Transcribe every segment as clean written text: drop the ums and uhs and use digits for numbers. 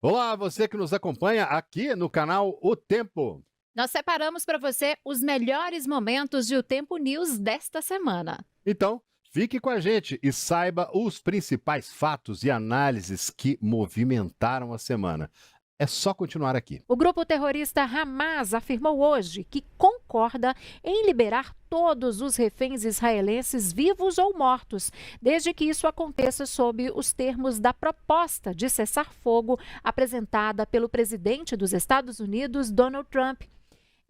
Olá, você que nos acompanha aqui no canal O Tempo. Nós separamos para você os melhores momentos de O Tempo News desta semana. Então, fique com a gente e saiba os principais fatos e análises que movimentaram a semana. É só continuar aqui. O grupo terrorista Hamas afirmou hoje que concorda em liberar todos os reféns israelenses vivos ou mortos, desde que isso aconteça sob os termos da proposta de cessar-fogo apresentada pelo presidente dos Estados Unidos, Donald Trump.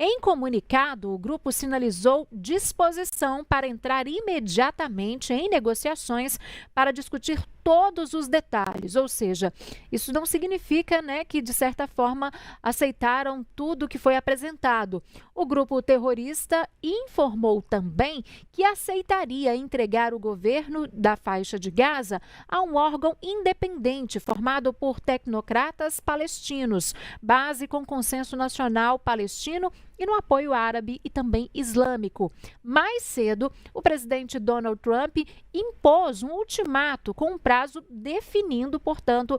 Em comunicado, o grupo sinalizou disposição para entrar imediatamente em negociações para discutir todos os detalhes, ou seja, isso não significa, que de certa forma aceitaram tudo que foi apresentado. O grupo terrorista informou também que aceitaria entregar o governo da faixa de Gaza a um órgão independente formado por tecnocratas palestinos, base com consenso nacional palestino e no apoio árabe e também islâmico. Mais cedo, o presidente Donald Trump impôs um ultimato com um prazo definindo, portanto,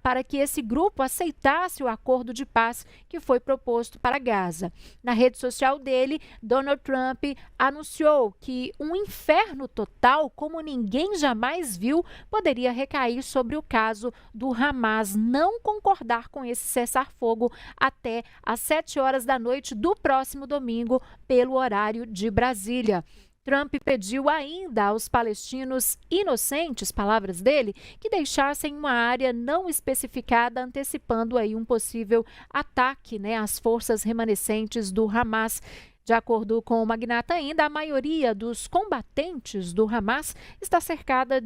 para que esse grupo aceitasse o acordo de paz que foi proposto para Gaza. Na rede social dele, Donald Trump anunciou que um inferno total, como ninguém jamais viu, poderia recair sobre o caso do Hamas não concordar com esse cessar-fogo até às 7 horas da noite do próximo domingo, pelo horário de Brasília. Trump pediu ainda aos palestinos inocentes, palavras dele, que deixassem uma área não especificada, antecipando aí um possível ataque, às forças remanescentes do Hamas. De acordo com o magnata ainda, a maioria dos combatentes do Hamas está cercada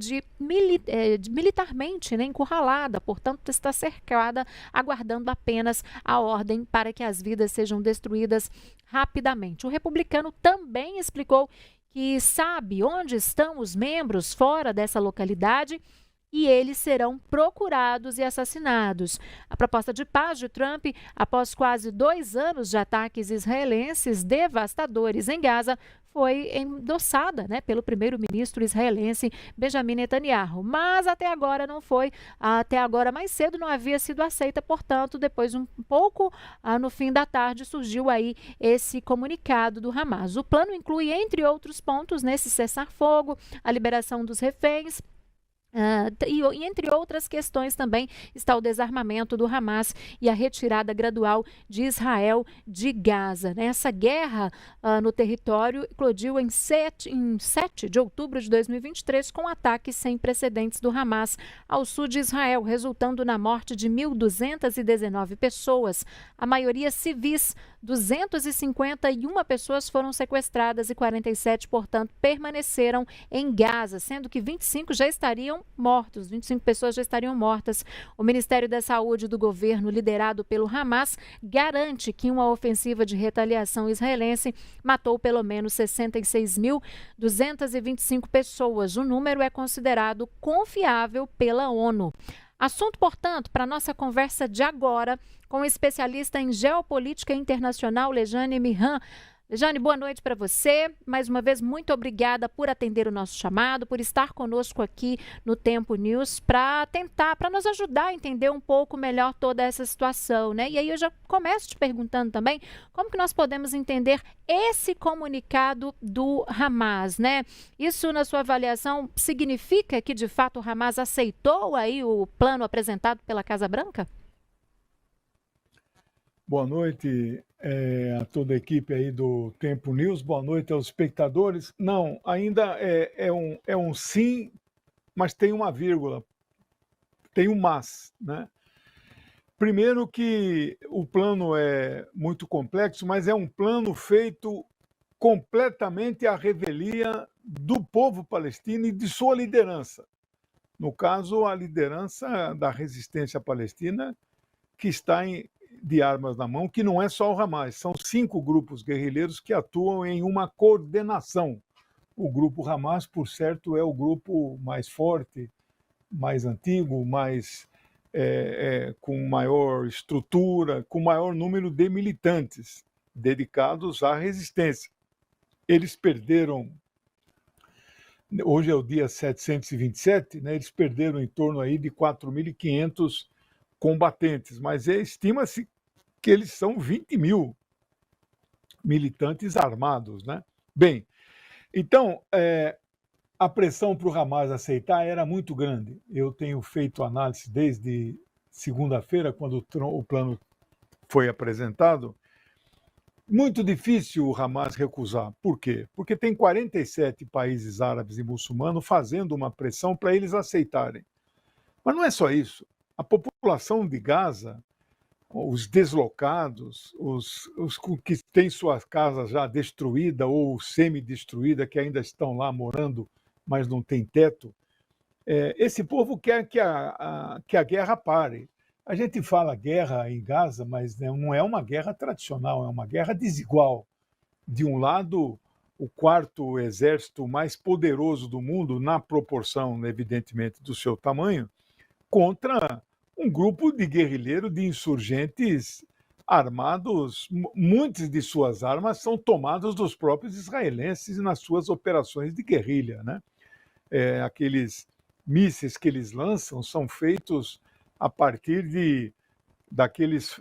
militarmente, encurralada, portanto está cercada, aguardando apenas a ordem para que as vidas sejam destruídas rapidamente. O republicano também explicou que sabe onde estão os membros fora dessa localidade e eles serão procurados e assassinados. A proposta de paz de Trump, após quase 2 anos de ataques israelenses devastadores em Gaza, foi endossada, pelo primeiro-ministro israelense Benjamin Netanyahu. Mas até agora não foi, até agora mais cedo não havia sido aceita, portanto, depois um pouco no fim da tarde surgiu aí esse comunicado do Hamas. O plano inclui, entre outros pontos, nesse cessar-fogo, a liberação dos reféns, e entre outras questões também está o desarmamento do Hamas e a retirada gradual de Israel de Gaza. Essa guerra no território eclodiu em 7 de outubro de 2023 com ataques sem precedentes do Hamas ao sul de Israel, resultando na morte de 1.219 pessoas, a maioria civis. 251 pessoas foram sequestradas e 47, portanto, permaneceram em Gaza, sendo que 25 já estariam mortos, 25 pessoas já estariam mortas. O Ministério da Saúde do governo, liderado pelo Hamas, garante que uma ofensiva de retaliação israelense matou pelo menos 66.225 pessoas. O número é considerado confiável pela ONU. Assunto, portanto, para a nossa conversa de agora com o especialista em geopolítica internacional, Lejane Mihan. Lejane, boa noite para você. Mais uma vez, muito obrigada por atender o nosso chamado, por estar conosco aqui no Tempo News para nos ajudar a entender um pouco melhor toda essa situação, E aí eu já começo te perguntando também como que nós podemos entender esse comunicado do Hamas, Isso, na sua avaliação, significa que, de fato, o Hamas aceitou aí o plano apresentado pela Casa Branca? Boa noite a toda a equipe aí do Tempo News, boa noite aos espectadores. Não, ainda é um sim, mas tem uma vírgula, tem um mas, Primeiro que o plano é muito complexo, mas é um plano feito completamente à revelia do povo palestino e de sua liderança. No caso, a liderança da resistência palestina, que está de armas na mão, que não é só o Hamas, são 5 grupos guerrilheiros que atuam em uma coordenação. O grupo Hamas, por certo, é o grupo mais forte, mais antigo, com maior estrutura, com maior número de militantes dedicados à resistência. Eles perderam, hoje é o dia 727, eles perderam em torno aí de 4.500 combatentes, mas estima-se que eles são 20 mil militantes armados, né? Bem, então, a pressão para o Hamas aceitar era muito grande. Eu tenho feito análise desde segunda-feira, quando o plano foi apresentado. Muito difícil o Hamas recusar. Por quê? Porque tem 47 países árabes e muçulmanos fazendo uma pressão para eles aceitarem. Mas não é só isso. A população de Gaza, os deslocados, os que têm suas casas já destruídas ou semi-destruídas, que ainda estão lá morando, mas não tem teto, esse povo quer que a guerra pare. A gente fala guerra em Gaza, mas não é uma guerra tradicional, é uma guerra desigual. De um lado, o quarto exército mais poderoso do mundo, na proporção, evidentemente, do seu tamanho, contra um grupo de guerrilheiros, de insurgentes armados. Muitas de suas armas são tomadas dos próprios israelenses nas suas operações de guerrilha, né? Aqueles mísseis que eles lançam são feitos a partir daqueles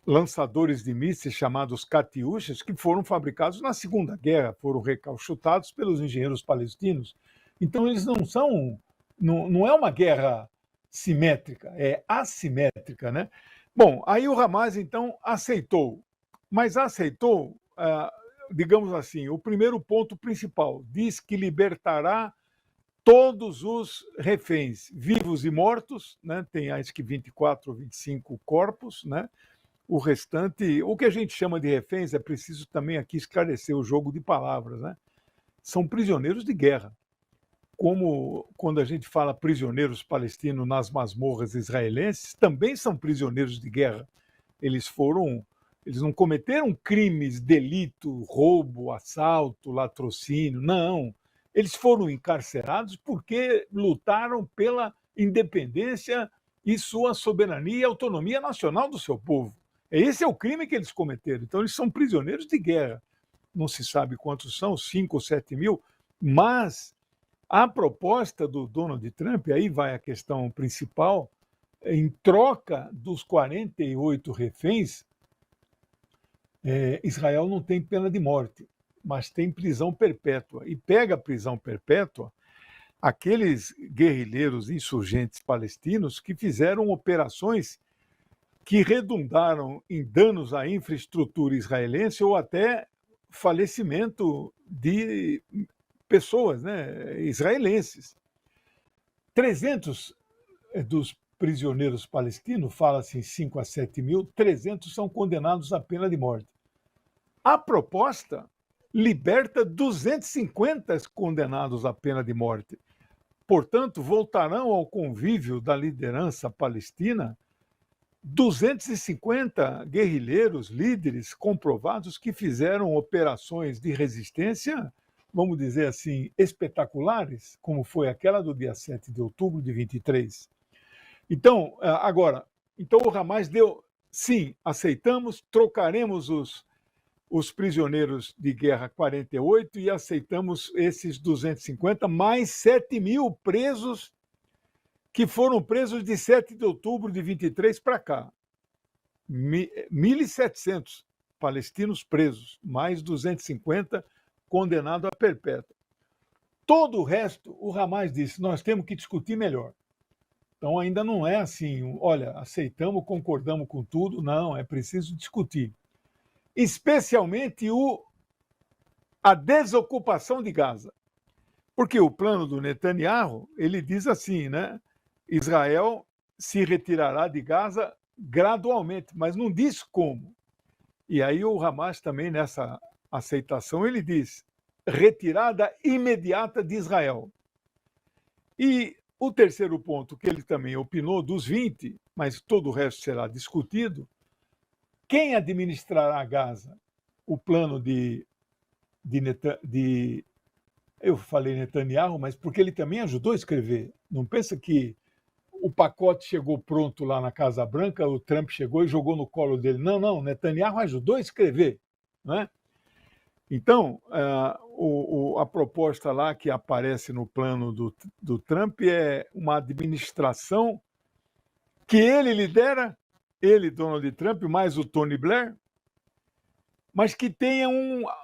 lançadores de mísseis chamados Katyushas, que foram fabricados na Segunda Guerra, foram recalchutados pelos engenheiros palestinos. Então, eles não são... Não é uma guerra simétrica, é assimétrica, né? Bom, aí o Hamas, então, aceitou. Mas aceitou, digamos assim, o primeiro ponto principal. Diz que libertará todos os reféns, vivos e mortos, né? Tem acho que 24 ou 25 corpos, né? O restante, o que a gente chama de reféns, é preciso também aqui esclarecer o jogo de palavras, né? São prisioneiros de guerra. Como quando a gente fala prisioneiros palestinos nas masmorras israelenses, também são prisioneiros de guerra. Eles não cometeram crimes, delito, roubo, assalto, latrocínio, não. Eles foram encarcerados porque lutaram pela independência e sua soberania e autonomia nacional do seu povo. Esse é o crime que eles cometeram. Então, eles são prisioneiros de guerra. Não se sabe quantos são, 5 ou 7 mil, mas a proposta do Donald Trump, aí vai a questão principal, em troca dos 48 reféns, Israel não tem pena de morte, mas tem prisão perpétua. E pega a prisão perpétua aqueles guerrilheiros insurgentes palestinos que fizeram operações que redundaram em danos à infraestrutura israelense ou até falecimento de pessoas, né, israelenses. 300 dos prisioneiros palestinos, fala-se em 5 a 7 mil, 300 são condenados à pena de morte. A proposta liberta 250 condenados à pena de morte. Portanto, voltarão ao convívio da liderança palestina 250 guerrilheiros, líderes comprovados que fizeram operações de resistência, vamos dizer assim, espetaculares, como foi aquela do dia 7 de outubro de 23. Então, então o Hamas deu, sim, aceitamos, trocaremos os prisioneiros de guerra 48 e aceitamos esses 250, mais 7 mil presos que foram presos de 7 de outubro de 23 para cá. 1.700 palestinos presos, mais 250 condenados a perpétua. Todo o resto, o Hamas disse, nós temos que discutir melhor. Então ainda não é assim, olha, aceitamos, concordamos com tudo, não, é preciso discutir. Especialmente a desocupação de Gaza. Porque o plano do Netanyahu, ele diz assim, né? Israel se retirará de Gaza gradualmente, mas não diz como. E aí o Hamas também, nessa aceitação, ele diz retirada imediata de Israel. E o terceiro ponto, que ele também opinou, dos 20, mas todo o resto será discutido, quem administrará Gaza? O plano eu falei Netanyahu, mas porque ele também ajudou a escrever. Não pensa que o pacote chegou pronto lá na Casa Branca, o Trump chegou e jogou no colo dele. Não, Netanyahu ajudou a escrever. Né? Então, a proposta lá que aparece no plano do Trump é uma administração que ele lidera, ele, Donald Trump, mais o Tony Blair, mas que tenha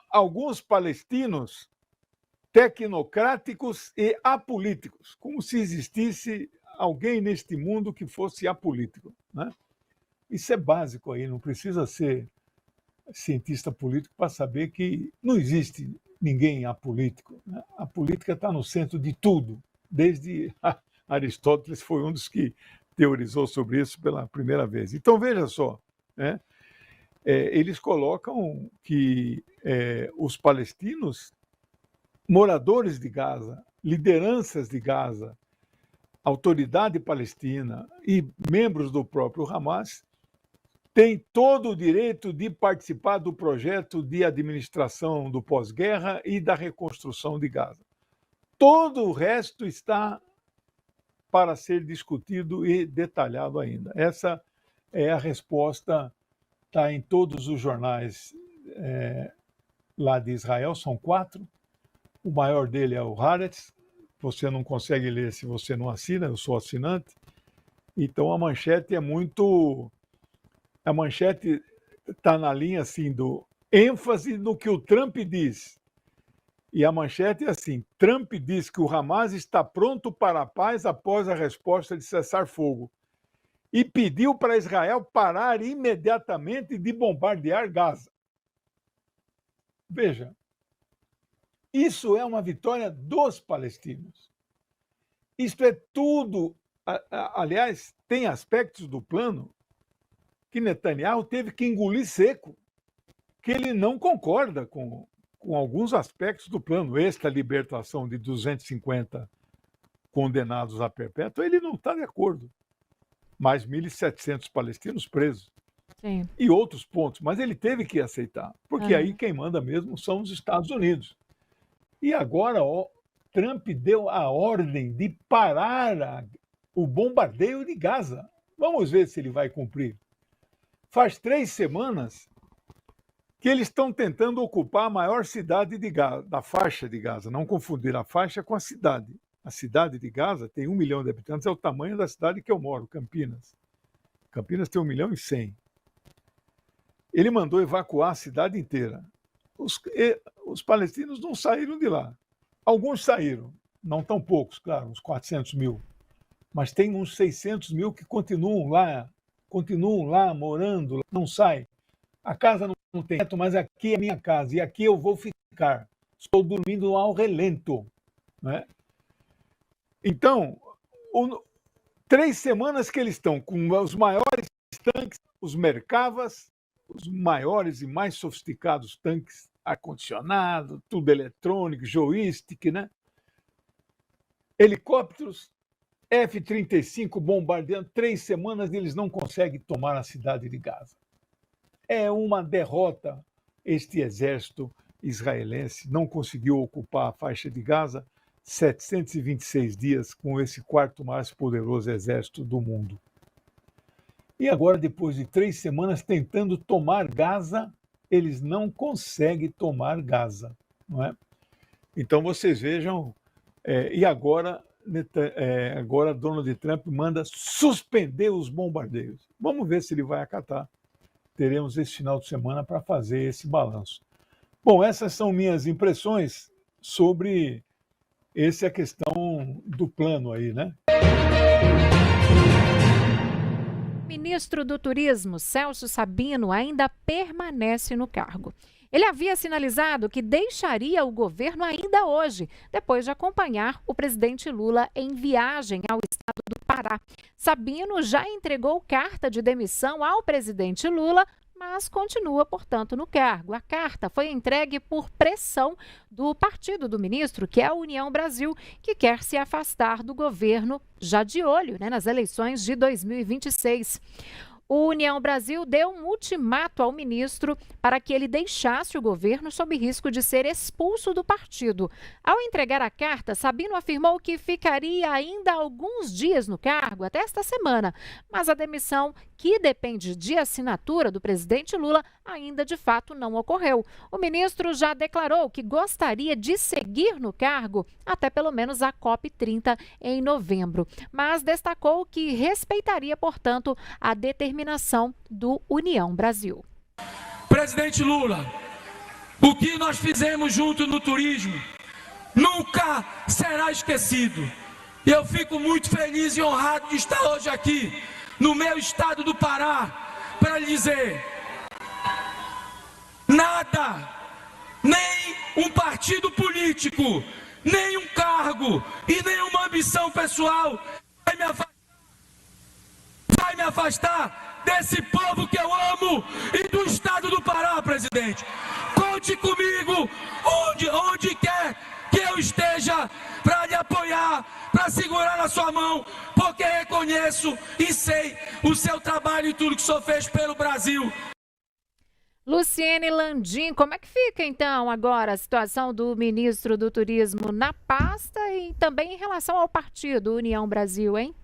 alguns palestinos tecnocráticos e apolíticos, como se existisse alguém neste mundo que fosse apolítico, né? Isso é básico aí, não precisa ser cientista político para saber que não existe ninguém apolítico, né? A política está no centro de tudo, desde Aristóteles foi um dos que teorizou sobre isso pela primeira vez. Então, veja só, né? Eles colocam que os palestinos, moradores de Gaza, lideranças de Gaza, autoridade palestina e membros do próprio Hamas têm todo o direito de participar do projeto de administração do pós-guerra e da reconstrução de Gaza. Todo o resto está para ser discutido e detalhado ainda. Essa é a resposta, está em todos os jornais lá de Israel, são 4. O maior dele é o Haaretz. Você não consegue ler se você não assina, eu sou assinante. Então a manchete é muito... A manchete está na linha assim do ênfase no que o Trump diz. E a manchete é assim: Trump diz que o Hamas está pronto para a paz após a resposta de cessar fogo e pediu para Israel parar imediatamente de bombardear Gaza. Veja, isso é uma vitória dos palestinos. Isto é tudo. Aliás, tem aspectos do plano que Netanyahu teve que engolir seco, que ele não concorda com alguns aspectos do plano. Esta libertação de 250 condenados a perpétua, ele não está de acordo. Mais 1.700 palestinos presos. Sim. E outros pontos, mas ele teve que aceitar, porque aí quem manda mesmo são os Estados Unidos. E agora, Trump deu a ordem de parar o bombardeio de Gaza. Vamos ver se ele vai cumprir. Faz 3 semanas que eles estão tentando ocupar a maior cidade de Gaza, da faixa de Gaza. Não confundir a faixa com a cidade. A cidade de Gaza tem 1 milhão de habitantes, é o tamanho da cidade que eu moro, Campinas. Campinas tem 1.100.000. Ele mandou evacuar a cidade inteira. Os palestinos não saíram de lá. Alguns saíram, não tão poucos, claro, uns 400 mil. Mas tem uns 600 mil que continuam lá morando, não saem. A casa não tem teto, mas aqui é minha casa e aqui eu vou ficar. Estou dormindo ao relento, né? Então, 3 semanas que eles estão com os maiores tanques, os Merkavas, os maiores e mais sofisticados tanques, ar-condicionado, tudo eletrônico, joystick, né? Helicópteros, F-35 bombardeando. 3 semanas eles não conseguem tomar a cidade de Gaza. É uma derrota. Este exército israelense não conseguiu ocupar a faixa de Gaza 726 dias com esse 4º mais poderoso exército do mundo. E agora, depois de 3 semanas tentando tomar Gaza, eles não conseguem tomar Gaza, não é? Então vocês vejam, e agora Donald Trump manda suspender os bombardeios. Vamos ver se ele vai acatar. Teremos esse final de semana para fazer esse balanço. Bom, essas são minhas impressões sobre essa questão do plano aí, né? Ministro do Turismo, Celso Sabino, ainda permanece no cargo. Ele havia sinalizado que deixaria o governo ainda hoje, depois de acompanhar o presidente Lula em viagem ao estado do Pará. Sabino já entregou carta de demissão ao presidente Lula, mas continua, portanto, no cargo. A carta foi entregue por pressão do partido do ministro, que é a União Brasil, que quer se afastar do governo já de olho, nas eleições de 2026. O União Brasil deu um ultimato ao ministro para que ele deixasse o governo sob risco de ser expulso do partido. Ao entregar a carta, Sabino afirmou que ficaria ainda alguns dias no cargo, até esta semana, mas a demissão, que depende de assinatura do presidente Lula, ainda de fato não ocorreu. O ministro já declarou que gostaria de seguir no cargo até pelo menos a COP30 em novembro, mas destacou que respeitaria, portanto, a determinação do União Brasil. Presidente Lula, o que nós fizemos junto no turismo nunca será esquecido. E eu fico muito feliz e honrado de estar hoje aqui no meu estado do Pará para lhe dizer: nada, nem um partido político, nem um cargo e nenhuma ambição pessoal vai me afastar desse povo que eu amo e do estado do Pará, presidente. Conte comigo onde quer que eu esteja para lhe apoiar, para segurar na sua mão, porque reconheço e sei o seu trabalho e tudo que o senhor fez pelo Brasil. Luciene Landim, como é que fica então agora a situação do ministro do Turismo na pasta e também em relação ao partido União Brasil, hein?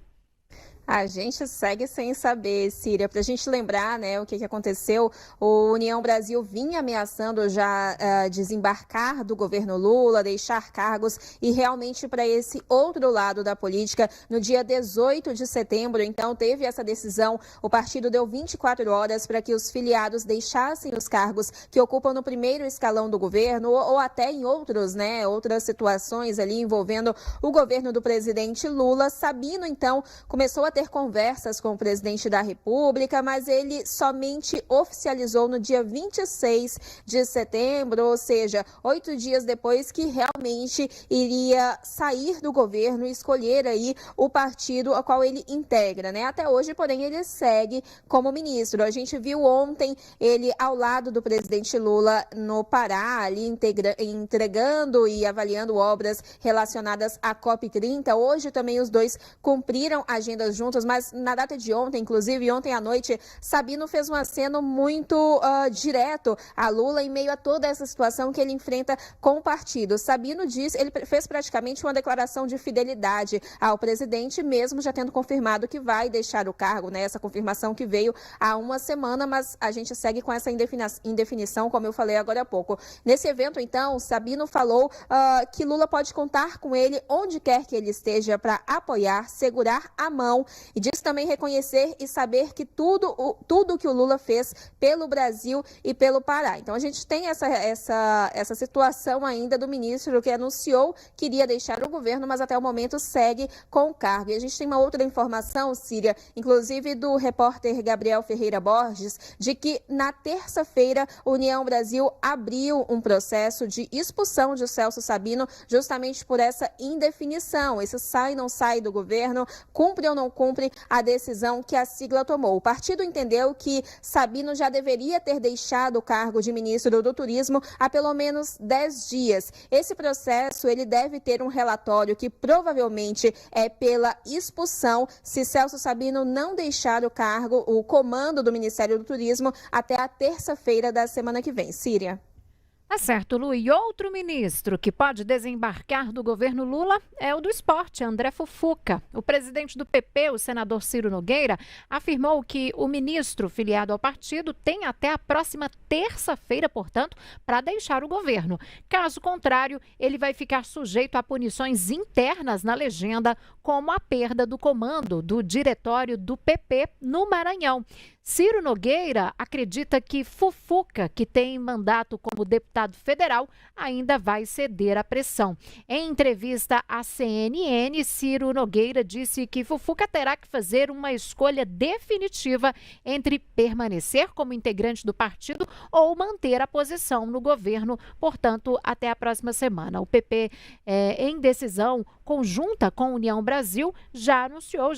A gente segue sem saber, Síria. Para a gente lembrar, né, o que aconteceu, o União Brasil vinha ameaçando já desembarcar do governo Lula, deixar cargos e realmente para esse outro lado da política. No dia 18 de setembro, então, teve essa decisão. O partido deu 24 horas para que os filiados deixassem os cargos que ocupam no primeiro escalão do governo ou até em outros, né, outras situações ali envolvendo o governo do presidente Lula. Sabino, então, começou a ter conversas com o presidente da República, mas ele somente oficializou no dia 26 de setembro, ou seja, 8 dias depois que realmente iria sair do governo e escolher aí o partido ao qual ele integra, né? Até hoje, porém, ele segue como ministro. A gente viu ontem ele ao lado do presidente Lula no Pará, ali entregando e avaliando obras relacionadas à COP30. Hoje também os dois cumpriram agendas juntos, mas na data de ontem, inclusive ontem à noite, Sabino fez um aceno muito direto a Lula em meio a toda essa situação que ele enfrenta com o partido. Sabino ele fez praticamente uma declaração de fidelidade ao presidente, mesmo já tendo confirmado que vai deixar o cargo, né? Essa confirmação que veio há uma semana, mas a gente segue com essa indefinição, como eu falei agora há pouco. Nesse evento, então, Sabino falou que Lula pode contar com ele onde quer que ele esteja para apoiar, segurar a mão e diz também reconhecer e saber que tudo que o Lula fez pelo Brasil e pelo Pará. Então a gente tem essa situação ainda do ministro que anunciou que iria deixar o governo, mas até o momento segue com o cargo. E a gente tem uma outra informação, Síria, inclusive do repórter Gabriel Ferreira Borges, de que na terça-feira a União Brasil abriu um processo de expulsão de Celso Sabino justamente por essa indefinição. Esse sai, não sai do governo, cumpre ou não cumpre a decisão que a sigla tomou. O partido entendeu que Sabino já deveria ter deixado o cargo de ministro do Turismo há pelo menos 10 dias. Esse processo ele deve ter um relatório que provavelmente é pela expulsão se Celso Sabino não deixar o cargo, o comando do Ministério do Turismo até a terça-feira da semana que vem. Síria. Tá certo, Lu. E outro ministro que pode desembarcar do governo Lula é o do esporte, André Fufuca. O presidente do PP, o senador Ciro Nogueira, afirmou que o ministro filiado ao partido tem até a próxima terça-feira, portanto, para deixar o governo. Caso contrário, ele vai ficar sujeito a punições internas na legenda, como a perda do comando do diretório do PP no Maranhão. Ciro Nogueira acredita que Fufuca, que tem mandato como deputado federal, ainda vai ceder à pressão. Em entrevista à CNN, Ciro Nogueira disse que Fufuca terá que fazer uma escolha definitiva entre permanecer como integrante do partido ou manter a posição no governo, portanto, até a próxima semana. O PP, em decisão, conjunta com a União Brasil, já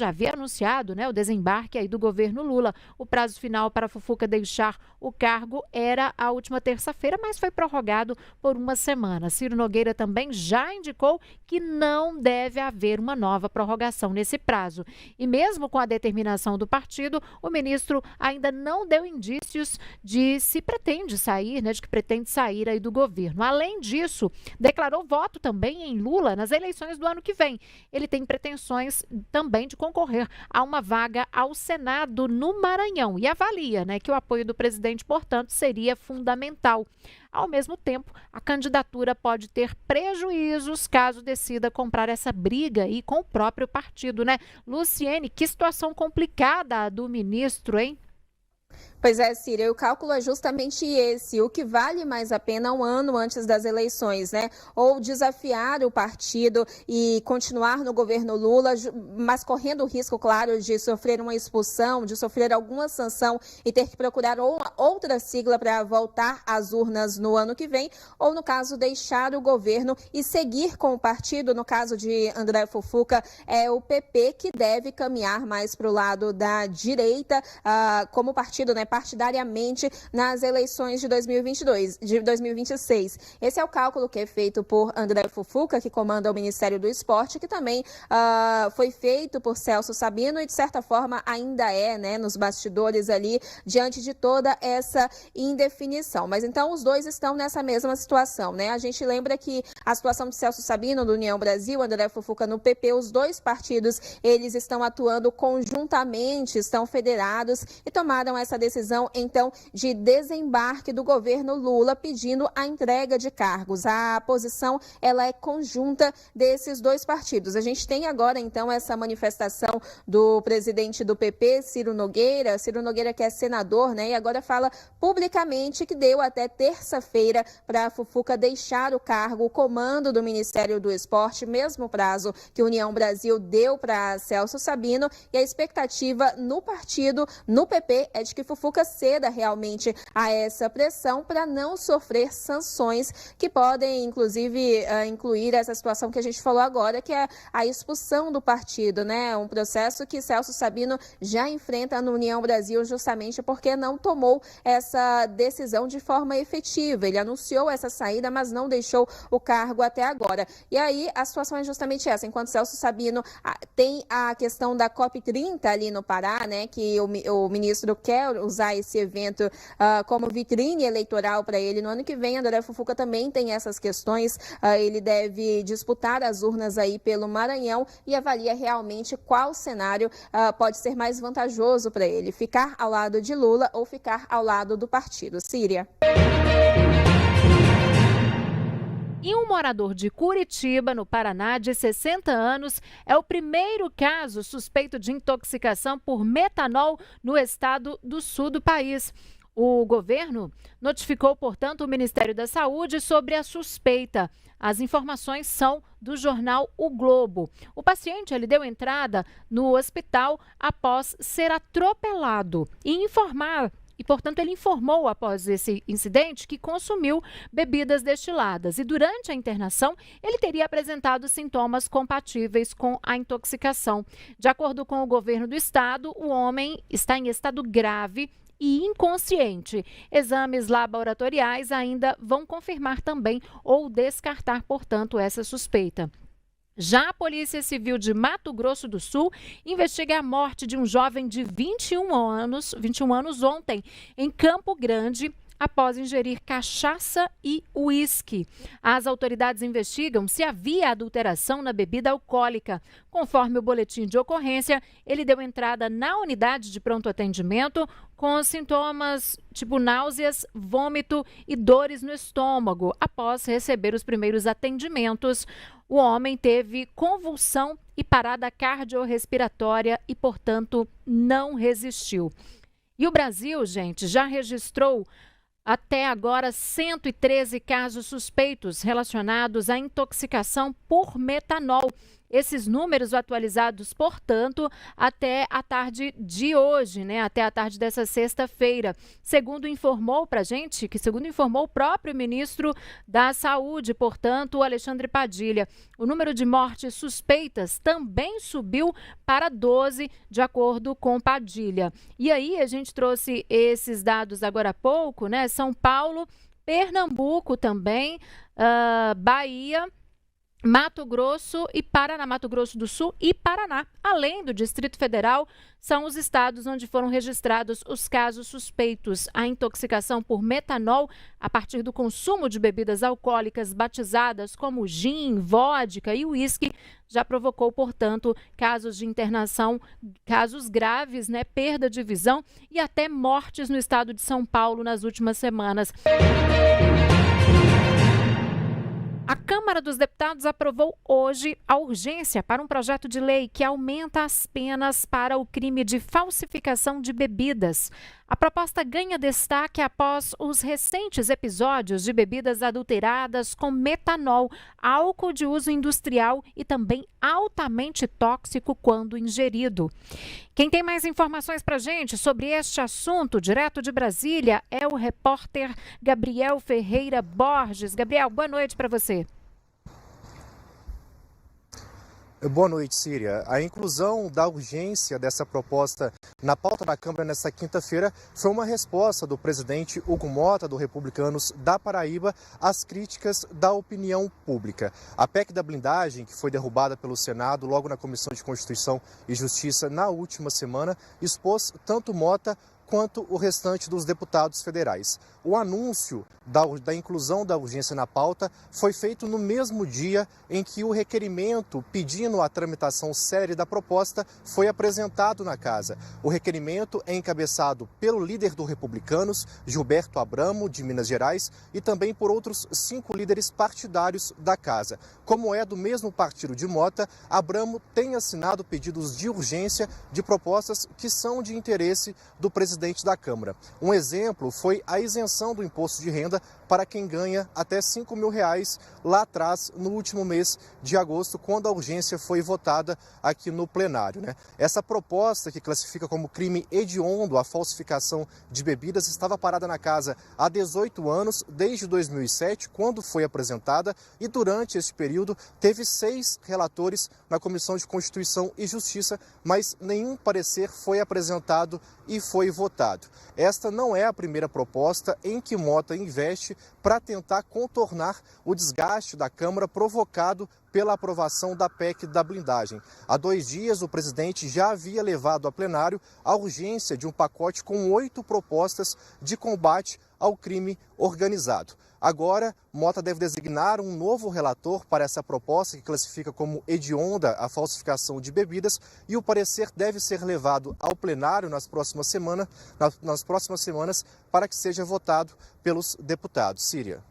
havia anunciado, né, o desembarque aí do governo Lula. O prazo final para a Fufuca deixar o cargo era a última terça-feira, mas foi prorrogado por uma semana. Ciro Nogueira também já indicou que não deve haver uma nova prorrogação nesse prazo. E mesmo com a determinação do partido, o ministro ainda não deu indícios de se pretende sair, né, de que pretende sair aí do governo. Além disso, declarou voto também em Lula nas eleições do ano que vem. Ele tem pretensões também de concorrer a uma vaga ao Senado no Maranhão e avalia, né, que o apoio do presidente, portanto, seria fundamental. Ao mesmo tempo, a candidatura pode ter prejuízos caso decida comprar essa briga aí com o próprio partido, né? Luciene, que situação complicada a do ministro, hein? Pois é, Síria, o cálculo é justamente esse, o que vale mais a pena um ano antes das eleições, né? Ou desafiar o partido e continuar no governo Lula, mas correndo o risco, claro, de sofrer uma expulsão, de sofrer alguma sanção e ter que procurar outra sigla para voltar às urnas no ano que vem, ou no caso, deixar o governo e seguir com o partido. No caso de André Fufuca, é o PP que deve caminhar mais para o lado da direita, como partido, né, partidariamente nas eleições de 2026. Esse é o cálculo que é feito por André Fufuca, que comanda o Ministério do Esporte, que também foi feito por Celso Sabino e, de certa forma, ainda é, né, nos bastidores ali, diante de toda essa indefinição. Mas então os dois estão nessa mesma situação, né? A gente lembra que a situação de Celso Sabino, do União Brasil, André Fufuca no PP, os dois partidos, eles estão atuando conjuntamente, estão federados e tomaram essa decisão, então, de desembarque do governo Lula, pedindo a entrega de cargos. A posição, ela é conjunta desses dois partidos. A gente tem agora, então, essa manifestação do presidente do PP, Ciro Nogueira que é senador, né, e agora fala publicamente que deu até terça-feira para a Fufuca deixar o cargo, o comando do Ministério do Esporte, mesmo prazo que a União Brasil deu para Celso Sabino, e a expectativa no partido, no PP, é de que Fufuca ceda realmente a essa pressão para não sofrer sanções que podem, inclusive, incluir essa situação que a gente falou agora, que é a expulsão do partido, né? Um processo que Celso Sabino já enfrenta no União Brasil justamente porque não tomou essa decisão de forma efetiva. Ele anunciou essa saída, mas não deixou o cargo até agora. E aí a situação é justamente essa. Enquanto Celso Sabino tem a questão da COP30 ali no Pará, né? Que o ministro quer usar esse evento como vitrine eleitoral para ele no ano que vem. André Fufuca também tem essas questões. Ele deve disputar as urnas aí pelo Maranhão e avalia realmente qual cenário pode ser mais vantajoso para ele, ficar ao lado de Lula ou ficar ao lado do partido. Síria. E um morador de Curitiba, no Paraná, de 60 anos, é o primeiro caso suspeito de intoxicação por metanol no estado do sul do país. O governo notificou, portanto, o Ministério da Saúde sobre a suspeita. As informações são do jornal O Globo. O paciente ele deu entrada no hospital após ser atropelado e, portanto, ele informou após esse incidente que consumiu bebidas destiladas. E durante a internação, ele teria apresentado sintomas compatíveis com a intoxicação. De acordo com o governo do estado, o homem está em estado grave e inconsciente. Exames laboratoriais ainda vão confirmar também ou descartar, portanto, essa suspeita. Já a Polícia Civil de Mato Grosso do Sul investiga a morte de um jovem de 21 anos ontem, em Campo Grande, após ingerir cachaça e uísque. As autoridades investigam se havia adulteração na bebida alcoólica. Conforme o boletim de ocorrência, ele deu entrada na unidade de pronto atendimento com sintomas tipo náuseas, vômito e dores no estômago. Após receber os primeiros atendimentos, o homem teve convulsão e parada cardiorrespiratória e, portanto, não resistiu. E o Brasil, gente, já registrou até agora 113 casos suspeitos relacionados à intoxicação por metanol. Esses números atualizados, portanto, até a tarde de hoje, né? Até a tarde dessa sexta-feira. Segundo informou o próprio ministro da Saúde, portanto, Alexandre Padilha. O número de mortes suspeitas também subiu para 12, de acordo com Padilha. E aí, a gente trouxe esses dados agora há pouco, né? São Paulo, Pernambuco também, Bahia, Mato Grosso e Paraná, Mato Grosso do Sul e Paraná. Além do Distrito Federal, são os estados onde foram registrados os casos suspeitos. A intoxicação por metanol a partir do consumo de bebidas alcoólicas batizadas como gin, vodka e uísque já provocou, portanto, casos de internação, casos graves, né, perda de visão e até mortes no estado de São Paulo nas últimas semanas. A Câmara dos Deputados aprovou hoje a urgência para um projeto de lei que aumenta as penas para o crime de falsificação de bebidas. A proposta ganha destaque após os recentes episódios de bebidas adulteradas com metanol, álcool de uso industrial e também altamente tóxico quando ingerido. Quem tem mais informações para a gente sobre este assunto, direto de Brasília, é o repórter Gabriel Ferreira Borges. Gabriel, boa noite para você. Boa noite, Síria. A inclusão da urgência dessa proposta na pauta da Câmara nesta quinta-feira foi uma resposta do presidente Hugo Mota, do Republicanos da Paraíba, às críticas da opinião pública. A PEC da blindagem, que foi derrubada pelo Senado logo na Comissão de Constituição e Justiça na última semana, expôs tanto Mota quanto o restante dos deputados federais. O anúncio da inclusão da urgência na pauta foi feito no mesmo dia em que o requerimento pedindo a tramitação séria da proposta foi apresentado na casa. O requerimento é encabeçado pelo líder do Republicanos, Gilberto Abramo, de Minas Gerais, e também por outros 5 líderes partidários da casa. Como é do mesmo partido de Mota, Abramo tem assinado pedidos de urgência de propostas que são de interesse do presidente da Câmara. Um exemplo foi a isenção do imposto de renda para quem ganha até R$5 mil lá atrás, no último mês de agosto, quando a urgência foi votada aqui no plenário, né? Essa proposta, que classifica como crime hediondo a falsificação de bebidas, estava parada na casa há 18 anos, desde 2007, quando foi apresentada, e durante esse período teve 6 relatores na Comissão de Constituição e Justiça, mas nenhum parecer foi apresentado e foi votado. Esta não é a primeira proposta em que Mota investe para tentar contornar o desgaste da Câmara provocado pela aprovação da PEC da blindagem. Há 2 dias, o presidente já havia levado a plenário a urgência de um pacote com 8 propostas de combate ao crime organizado. Agora, Mota deve designar um novo relator para essa proposta, que classifica como hedionda a falsificação de bebidas, e o parecer deve ser levado ao plenário nas próximas semanas para que seja votado pelos deputados. Síria.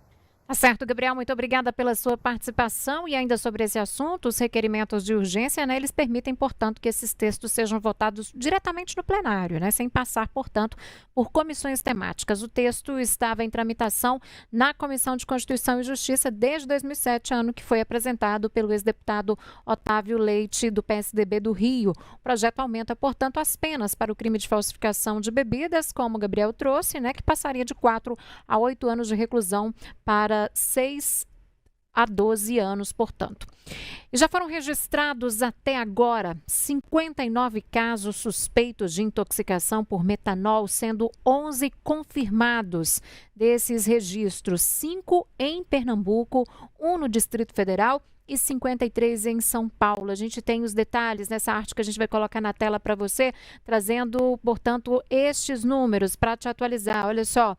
Tá certo, Gabriel, muito obrigada pela sua participação. E ainda sobre esse assunto, os requerimentos de urgência, né, eles permitem, portanto, que esses textos sejam votados diretamente no plenário, né, sem passar, portanto, por comissões temáticas. O texto estava em tramitação na Comissão de Constituição e Justiça desde 2007, ano que foi apresentado pelo ex-deputado Otávio Leite, do PSDB do Rio. O projeto aumenta, portanto, as penas para o crime de falsificação de bebidas, como o Gabriel trouxe, né, que passaria de 4 a 8 anos de reclusão para 6 a 12 anos, portanto. E já foram registrados até agora 59 casos suspeitos de intoxicação por metanol, sendo 11 confirmados. Desses registros, 5 em Pernambuco, 1 no Distrito Federal e 53 em São Paulo. A gente tem os detalhes nessa arte que a gente vai colocar na tela para você, trazendo, portanto, estes números para te atualizar. Olha só.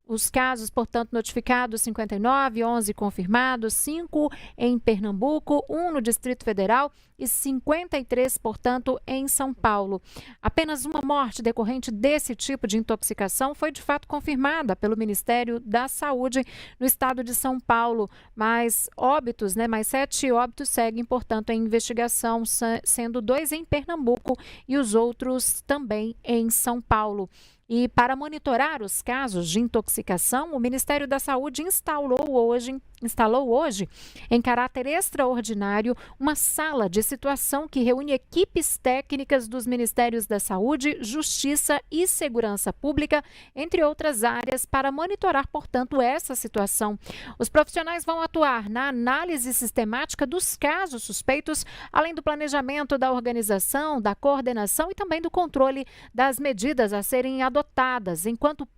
Os casos, portanto, notificados, 59, 11 confirmados, 5 em Pernambuco, 1 no Distrito Federal e 53, portanto, em São Paulo. Apenas uma morte decorrente desse tipo de intoxicação foi, de fato, confirmada pelo Ministério da Saúde no estado de São Paulo. Mas óbitos, né, mais 7 óbitos seguem, portanto, em investigação, sendo 2 em Pernambuco e os outros também em São Paulo. E para monitorar os casos de intoxicação, o Ministério da Saúde instalou hoje, em caráter extraordinário, uma sala de situação que reúne equipes técnicas dos Ministérios da Saúde, Justiça e Segurança Pública, entre outras áreas, para monitorar, portanto, essa situação. Os profissionais vão atuar na análise sistemática dos casos suspeitos, além do planejamento da organização, da coordenação e também do controle das medidas a serem adotadas, enquanto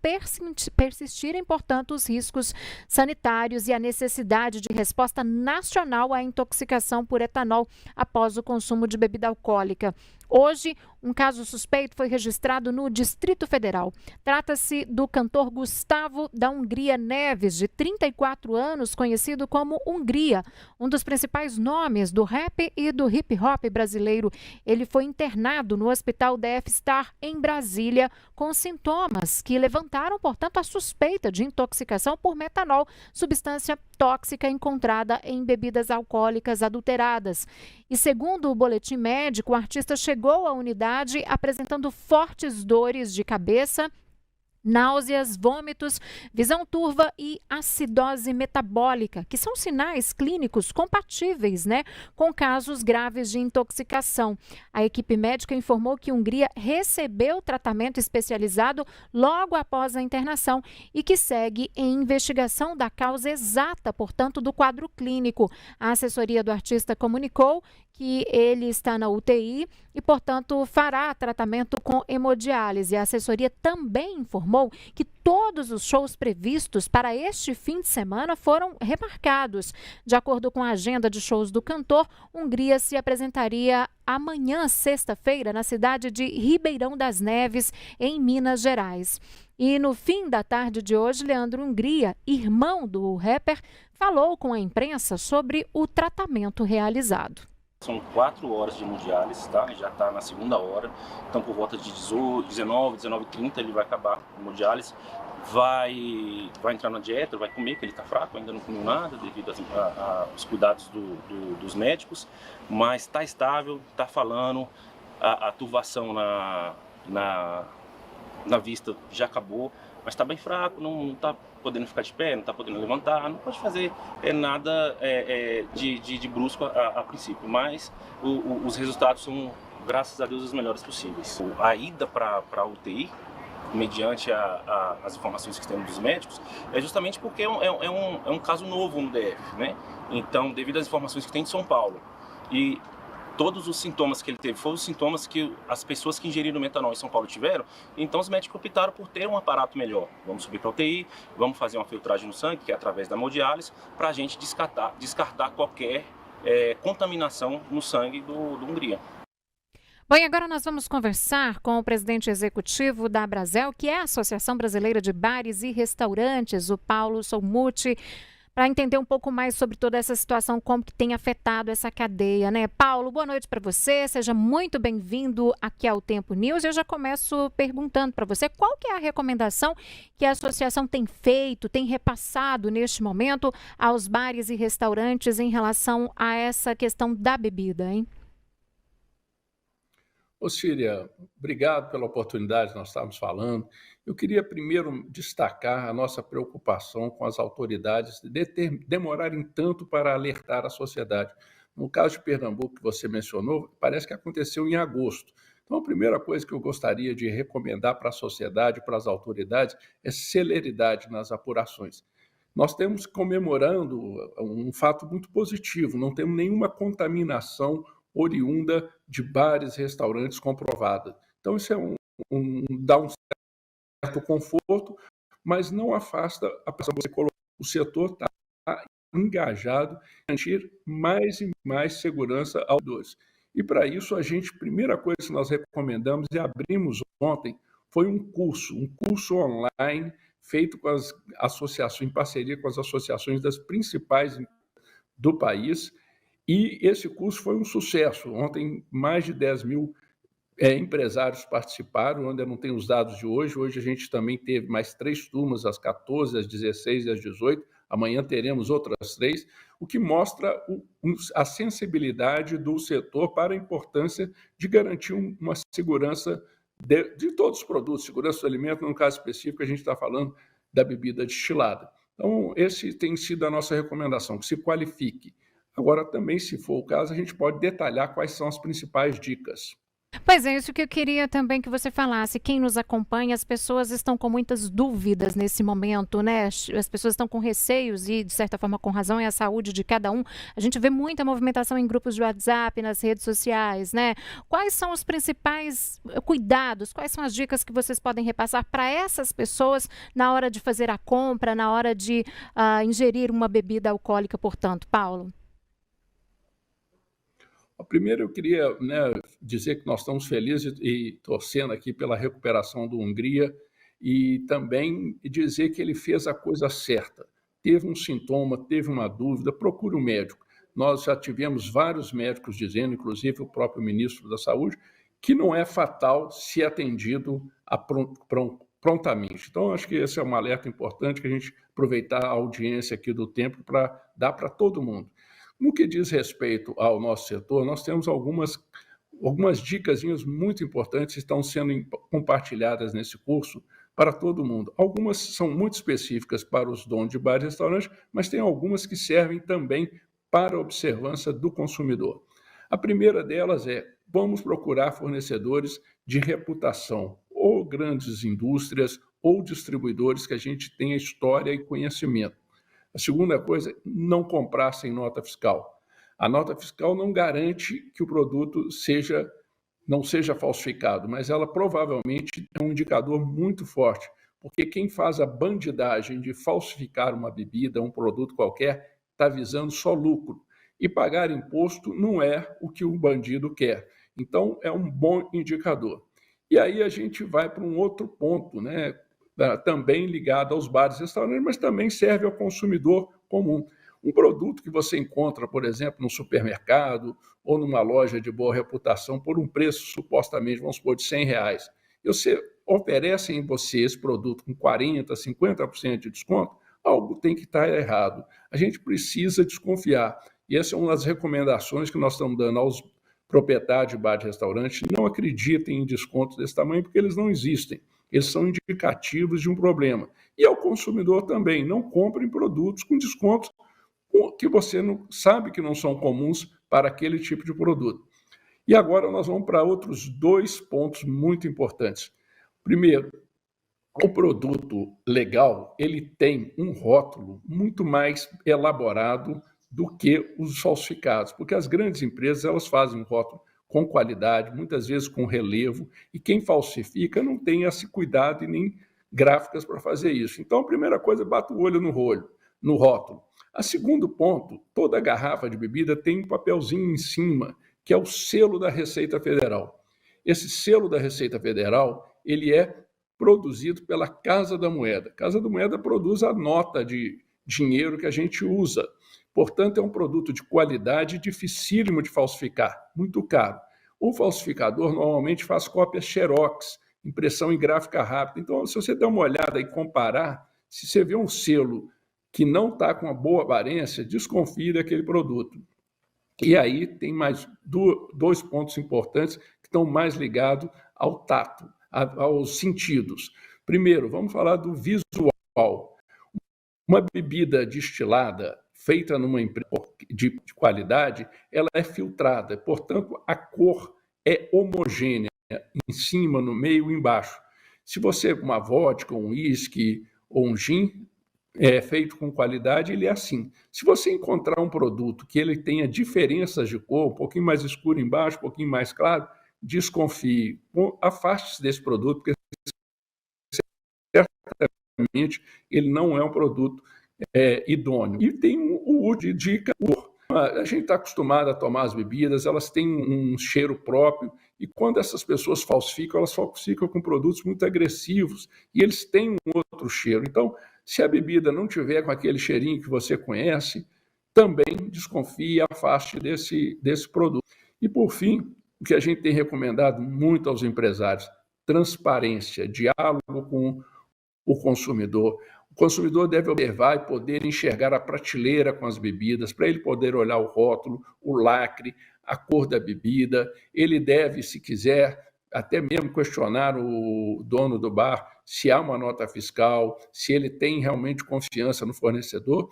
persistirem, portanto, os riscos sanitários e a necessidade de resposta nacional à intoxicação por etanol após o consumo de bebida alcoólica. Hoje, um caso suspeito foi registrado no Distrito Federal. Trata-se do cantor Gustavo da Hungria Neves, de 34 anos, conhecido como Hungria, um dos principais nomes do rap e do hip hop brasileiro. Ele foi internado no Hospital DF Star, em Brasília, com sintomas que levantaram, portanto, a suspeita de intoxicação por metanol, substância tóxica encontrada em bebidas alcoólicas adulteradas. E segundo o boletim médico, o artista chegou à unidade apresentando fortes dores de cabeça, náuseas, vômitos, visão turva e acidose metabólica, que são sinais clínicos compatíveis, com casos graves de intoxicação. A equipe médica informou que Hungria recebeu tratamento especializado logo após a internação e que segue em investigação da causa exata, portanto, do quadro clínico. A assessoria do artista comunicou que ele está na UTI e, portanto, fará tratamento com hemodiálise. A assessoria também informou que todos os shows previstos para este fim de semana foram remarcados. De acordo com a agenda de shows do cantor, Hungria se apresentaria amanhã, sexta-feira, na cidade de Ribeirão das Neves, em Minas Gerais. E no fim da tarde de hoje, Leandro Hungria, irmão do rapper, falou com a imprensa sobre o tratamento realizado. São 4 horas de hemodiálise, tá? Já está na segunda hora, então por volta de 19h30 ele vai acabar a hemodiálise, vai entrar na dieta, vai comer, que ele está fraco, ainda não comeu nada devido aos cuidados dos médicos, mas está estável, está falando, a turvação na vista já acabou, mas está bem fraco, não está podendo ficar de pé, não está podendo levantar, não pode fazer nada de brusco a princípio, mas os resultados são, graças a Deus, os melhores possíveis. A ida para a UTI, mediante as informações que temos dos médicos, é justamente porque é um caso novo no DF, Então, devido às informações que tem de São Paulo, e todos os sintomas que ele teve foram os sintomas que as pessoas que ingeriram metanol em São Paulo tiveram, então os médicos optaram por ter um aparato melhor. Vamos subir para a UTI, vamos fazer uma filtragem no sangue, que é através da hemodiálise, para a gente descartar qualquer contaminação no sangue do Hungria. Bom, e agora nós vamos conversar com o presidente executivo da Abrazel, que é a Associação Brasileira de Bares e Restaurantes, o Paulo Solmuti, para entender um pouco mais sobre toda essa situação, como que tem afetado essa cadeia, Paulo, boa noite para você, seja muito bem-vindo aqui ao Tempo News. Eu já começo perguntando para você qual que é a recomendação que a associação tem feito, tem repassado neste momento aos bares e restaurantes em relação a essa questão da bebida, hein? Ô Síria, obrigado pela oportunidade que nós estávamos falando. Eu queria primeiro destacar a nossa preocupação com as autoridades demorarem tanto para alertar a sociedade. No caso de Pernambuco, que você mencionou, parece que aconteceu em agosto. Então, a primeira coisa que eu gostaria de recomendar para a sociedade, para as autoridades, é celeridade nas apurações. Nós temos comemorando um fato muito positivo, não temos nenhuma contaminação oriunda de bares, restaurantes comprovada. Então, isso dá um certo conforto, mas não afasta a pessoa. Você colocou, o setor está engajado em garantir mais e mais segurança aos dois. E para isso, primeira coisa que nós recomendamos e abrimos ontem foi um curso online feito com as associações, em parceria com as associações das principais do país. E esse curso foi um sucesso. Ontem, mais de 10 mil empresários participaram, ainda não tem os dados de hoje. Hoje a gente também teve mais 3 turmas, às 14, às 16 e às 18. Amanhã teremos outras 3, o que mostra a sensibilidade do setor para a importância de garantir uma segurança de todos os produtos, segurança do alimento, no caso específico, a gente está falando da bebida destilada. Então, esse tem sido a nossa recomendação, que se qualifique. Agora, também, se for o caso, a gente pode detalhar quais são as principais dicas. Pois é, isso que eu queria também que você falasse. Quem nos acompanha, as pessoas estão com muitas dúvidas nesse momento, né? As pessoas estão com receios e, de certa forma, com razão, é a saúde de cada um. A gente vê muita movimentação em grupos de WhatsApp, nas redes sociais, né? Quais são os principais cuidados, quais são as dicas que vocês podem repassar para essas pessoas na hora de fazer a compra, na hora de ingerir uma bebida alcoólica, portanto? Paulo? Primeiro, eu queria, dizer que nós estamos felizes e torcendo aqui pela recuperação do Hungria e também dizer que ele fez a coisa certa. Teve um sintoma, teve uma dúvida, procure um médico. Nós já tivemos vários médicos dizendo, inclusive o próprio ministro da Saúde, que não é fatal se atendido prontamente. Então, acho que esse é um alerta importante que a gente aproveitar a audiência aqui do tempo para dar para todo mundo. No que diz respeito ao nosso setor, nós temos algumas dicasinhas muito importantes que estão sendo compartilhadas nesse curso para todo mundo. Algumas são muito específicas para os donos de bares e restaurantes, mas tem algumas que servem também para a observância do consumidor. A primeira delas é: vamos procurar fornecedores de reputação, ou grandes indústrias, ou distribuidores que a gente tenha história e conhecimento. A segunda coisa, não comprar sem nota fiscal. A nota fiscal não garante que o produto não seja falsificado, mas ela provavelmente é um indicador muito forte, porque quem faz a bandidagem de falsificar uma bebida, um produto qualquer, está visando só lucro. E pagar imposto não é o que o bandido quer. Então, é um bom indicador. E aí a gente vai para um outro ponto, né? Também ligado aos bares e restaurantes, mas também serve ao consumidor comum. Um produto que você encontra, por exemplo, no supermercado ou numa loja de boa reputação por um preço supostamente, vamos supor, de R$100. E você oferece em você esse produto com 40%, 50% de desconto, algo tem que estar errado. A gente precisa desconfiar. E essa é uma das recomendações que nós estamos dando aos proprietários de bar e restaurante. Não acreditem em descontos desse tamanho, porque eles não existem. Eles são indicativos de um problema. E ao consumidor também, não comprem produtos com descontos que você não sabe que não são comuns para aquele tipo de produto. E agora nós vamos para outros 2 pontos muito importantes. Primeiro, o produto legal, ele tem um rótulo muito mais elaborado do que os falsificados, porque as grandes empresas elas fazem um rótulo com qualidade, muitas vezes com relevo, e quem falsifica não tem esse cuidado e nem gráficas para fazer isso. Então, a primeira coisa, bata o olho no rótulo. A segundo ponto, toda garrafa de bebida tem um papelzinho em cima, que é o selo da Receita Federal. Esse selo da Receita Federal, ele é produzido pela Casa da Moeda. A Casa da Moeda produz a nota de dinheiro que a gente usa. Portanto, é um produto de qualidade dificílimo de falsificar, muito caro. O falsificador normalmente faz cópia xerox, impressão em gráfica rápida. Então, se você der uma olhada e comparar, se você vê um selo que não está com uma boa aparência, desconfie daquele produto. E aí tem mais 2 pontos importantes que estão mais ligados ao tato, aos sentidos. Primeiro, vamos falar do visual. Uma bebida destilada feita numa empresa de qualidade, ela é filtrada, portanto, a cor é homogênea, em cima, no meio e embaixo. Se você, uma vodka, um uísque ou um gin, feito com qualidade, ele é assim. Se você encontrar um produto que ele tenha diferenças de cor, um pouquinho mais escuro embaixo, um pouquinho mais claro, desconfie. Afaste-se desse produto, porque certamente ele não é um produto idôneo. E tem o uso de dica. A gente está acostumado a tomar as bebidas, elas têm um cheiro próprio, e quando essas pessoas falsificam, elas falsificam com produtos muito agressivos, e eles têm um outro cheiro. Então, se a bebida não tiver com aquele cheirinho que você conhece, também desconfie e afaste desse produto. E, por fim, o que a gente tem recomendado muito aos empresários, transparência, diálogo com o consumidor. O consumidor deve observar e poder enxergar a prateleira com as bebidas, para ele poder olhar o rótulo, o lacre, a cor da bebida. Ele deve, se quiser, até mesmo questionar o dono do bar se há uma nota fiscal, se ele tem realmente confiança no fornecedor.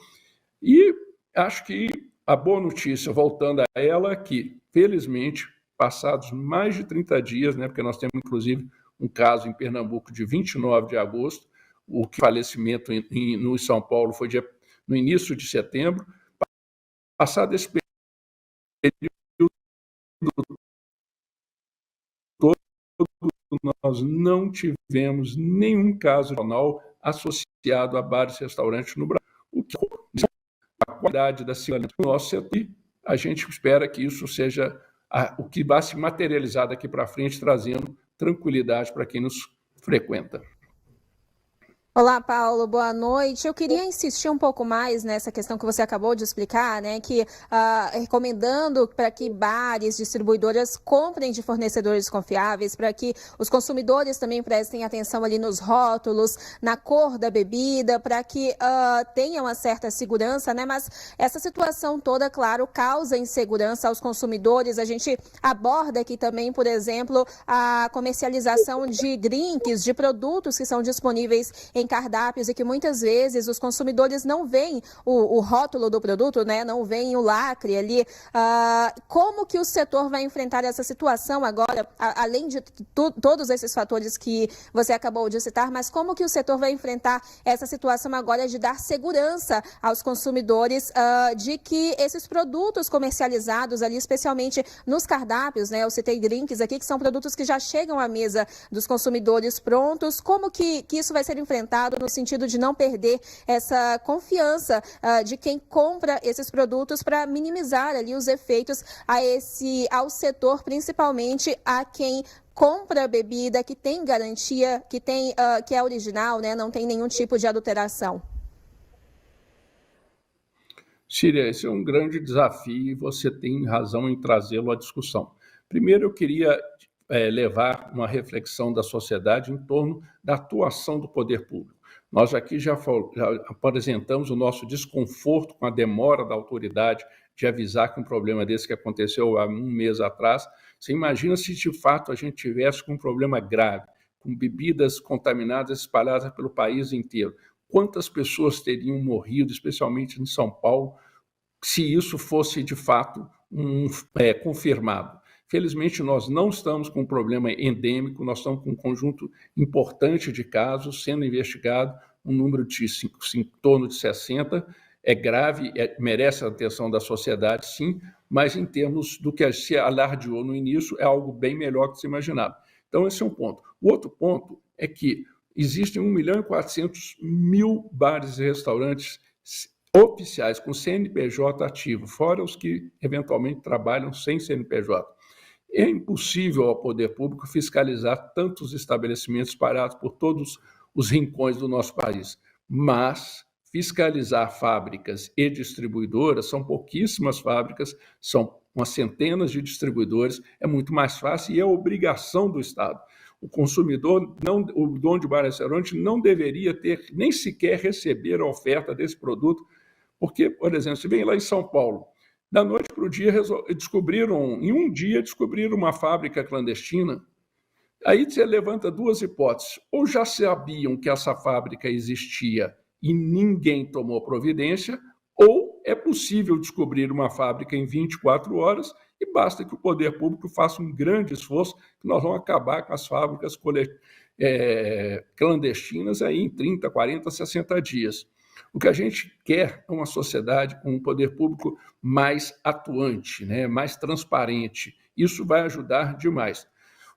E acho que a boa notícia, voltando a ela, é que, felizmente, passados mais de 30 dias, né, porque nós temos, inclusive, um caso em Pernambuco de 29 de agosto, o falecimento no São Paulo foi no início de setembro. Passado esse período todo, nós não tivemos nenhum caso regional associado a bares e restaurantes no Brasil. O que a qualidade da segurança do nosso setor, e a gente espera que isso seja o que vai se materializar daqui para frente, trazendo tranquilidade para quem nos frequenta. Olá, Paulo, boa noite. Eu queria insistir um pouco mais nessa questão que você acabou de explicar, né, que recomendando para que bares, distribuidoras comprem de fornecedores confiáveis, para que os consumidores também prestem atenção ali nos rótulos, na cor da bebida, para que tenham uma certa segurança, né, mas essa situação toda, claro, causa insegurança aos consumidores. A gente aborda aqui também, por exemplo, a comercialização de drinks, de produtos que são disponíveis em cardápios e que muitas vezes os consumidores não veem o rótulo do produto, né? Não veem o lacre ali. Como que o setor vai enfrentar essa situação agora, além de todos esses fatores que você acabou de citar, mas como que o setor vai enfrentar essa situação agora de dar segurança aos consumidores de que esses produtos comercializados ali, especialmente nos cardápios, né? Eu citei drinks aqui, que são produtos que já chegam à mesa dos consumidores prontos. Como que isso vai ser enfrentado no sentido de não perder essa confiança de quem compra esses produtos, para minimizar ali os efeitos ao setor, principalmente a quem compra bebida que tem garantia, que é original, né? Não tem nenhum tipo de adulteração. Síria, esse é um grande desafio e você tem razão em trazê-lo à discussão. Primeiro, eu queria levar uma reflexão da sociedade em torno da atuação do poder público. Nós aqui já apresentamos o nosso desconforto com a demora da autoridade de avisar que um problema desse que aconteceu há um mês atrás. Você imagina se de fato a gente tivesse com um problema grave, com bebidas contaminadas espalhadas pelo país inteiro. Quantas pessoas teriam morrido, especialmente em São Paulo, se isso fosse de fato confirmado? Felizmente, nós não estamos com um problema endêmico, nós estamos com um conjunto importante de casos sendo investigado, um número em torno de 60. É grave, merece a atenção da sociedade, sim, mas em termos do que se alardeou no início, é algo bem melhor que se imaginava. Então, esse é um ponto. O outro ponto é que existem 1.400.000 bares e restaurantes oficiais com CNPJ ativo, fora os que eventualmente trabalham sem CNPJ. É impossível ao poder público fiscalizar tantos estabelecimentos espalhados por todos os rincões do nosso país, mas fiscalizar fábricas e distribuidoras, são pouquíssimas fábricas, são umas centenas de distribuidores, é muito mais fácil e é obrigação do Estado. O consumidor, o dono de bar e restaurante, não deveria ter, nem sequer receber a oferta desse produto, porque, por exemplo, se vem lá em São Paulo, da noite para o dia, em um dia, descobriram uma fábrica clandestina. Aí você levanta duas hipóteses. Ou já sabiam que essa fábrica existia e ninguém tomou providência, ou é possível descobrir uma fábrica em 24 horas e basta que o poder público faça um grande esforço, que nós vamos acabar com as fábricas clandestinas aí em 30, 40, 60 dias. O que a gente quer é uma sociedade com um poder público mais atuante, né, mais transparente. Isso vai ajudar demais.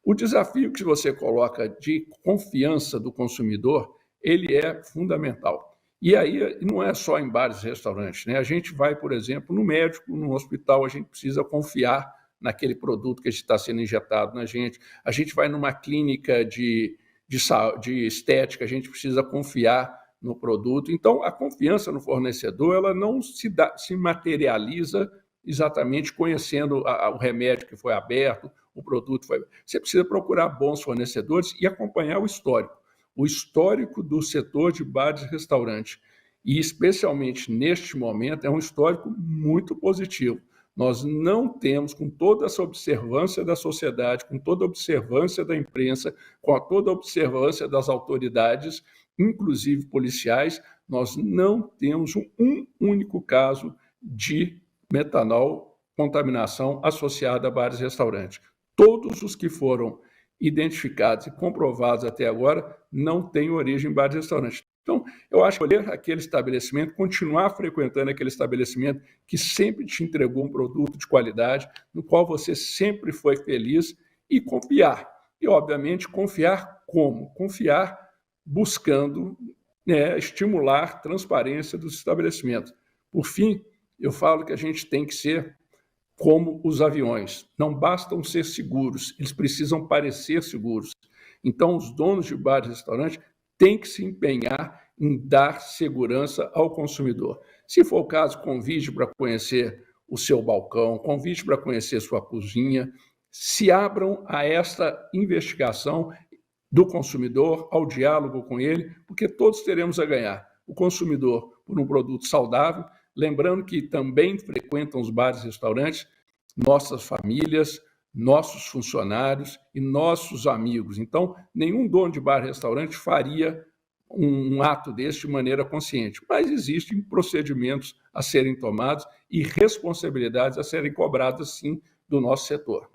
O desafio que você coloca de confiança do consumidor, ele é fundamental. E aí não é só em bares e restaurantes, né? A gente vai, por exemplo, no médico, no hospital, a gente precisa confiar naquele produto que está sendo injetado na gente. A gente vai numa clínica de estética, a gente precisa confiar no produto. Então, a confiança no fornecedor, ela não se materializa exatamente conhecendo o remédio que foi aberto, o produto foi... Você precisa procurar bons fornecedores e acompanhar o histórico do setor de bares e restaurantes. E, especialmente neste momento, é um histórico muito positivo. Nós não temos, com toda essa observância da sociedade, com toda a observância da imprensa, com toda a observância das autoridades, inclusive policiais, nós não temos um único caso de metanol, contaminação associada a bares e restaurantes. Todos os que foram identificados e comprovados até agora não têm origem em bares e restaurantes. Então, eu acho que escolher aquele estabelecimento, continuar frequentando aquele estabelecimento que sempre te entregou um produto de qualidade, no qual você sempre foi feliz, e confiar. E, obviamente, confiar como? Confiar buscando estimular transparência dos estabelecimentos. Por fim, eu falo que a gente tem que ser como os aviões. Não bastam ser seguros, eles precisam parecer seguros. Então, os donos de bares e restaurantes têm que se empenhar em dar segurança ao consumidor. Se for o caso, convide para conhecer o seu balcão, convide para conhecer sua cozinha, se abram a esta investigação do consumidor, ao diálogo com ele, porque todos teremos a ganhar. O consumidor por um produto saudável, lembrando que também frequentam os bares e restaurantes nossas famílias, nossos funcionários e nossos amigos. Então, nenhum dono de bar e restaurante faria um ato desse de maneira consciente. Mas existem procedimentos a serem tomados e responsabilidades a serem cobradas, sim, do nosso setor.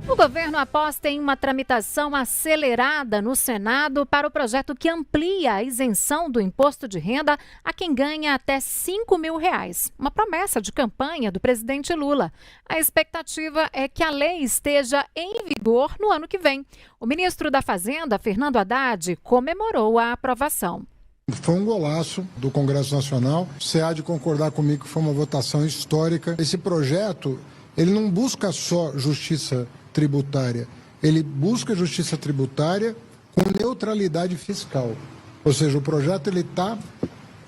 O governo aposta em uma tramitação acelerada no Senado para o projeto que amplia a isenção do imposto de renda a quem ganha até R$5.000. Uma promessa de campanha do presidente Lula. A expectativa é que a lei esteja em vigor no ano que vem. O ministro da Fazenda, Fernando Haddad, comemorou a aprovação. Foi um golaço do Congresso Nacional. Você há de concordar comigo que foi uma votação histórica. Esse projeto, ele não busca só justiça tributária, ele busca justiça tributária com neutralidade fiscal. Ou seja, o projeto está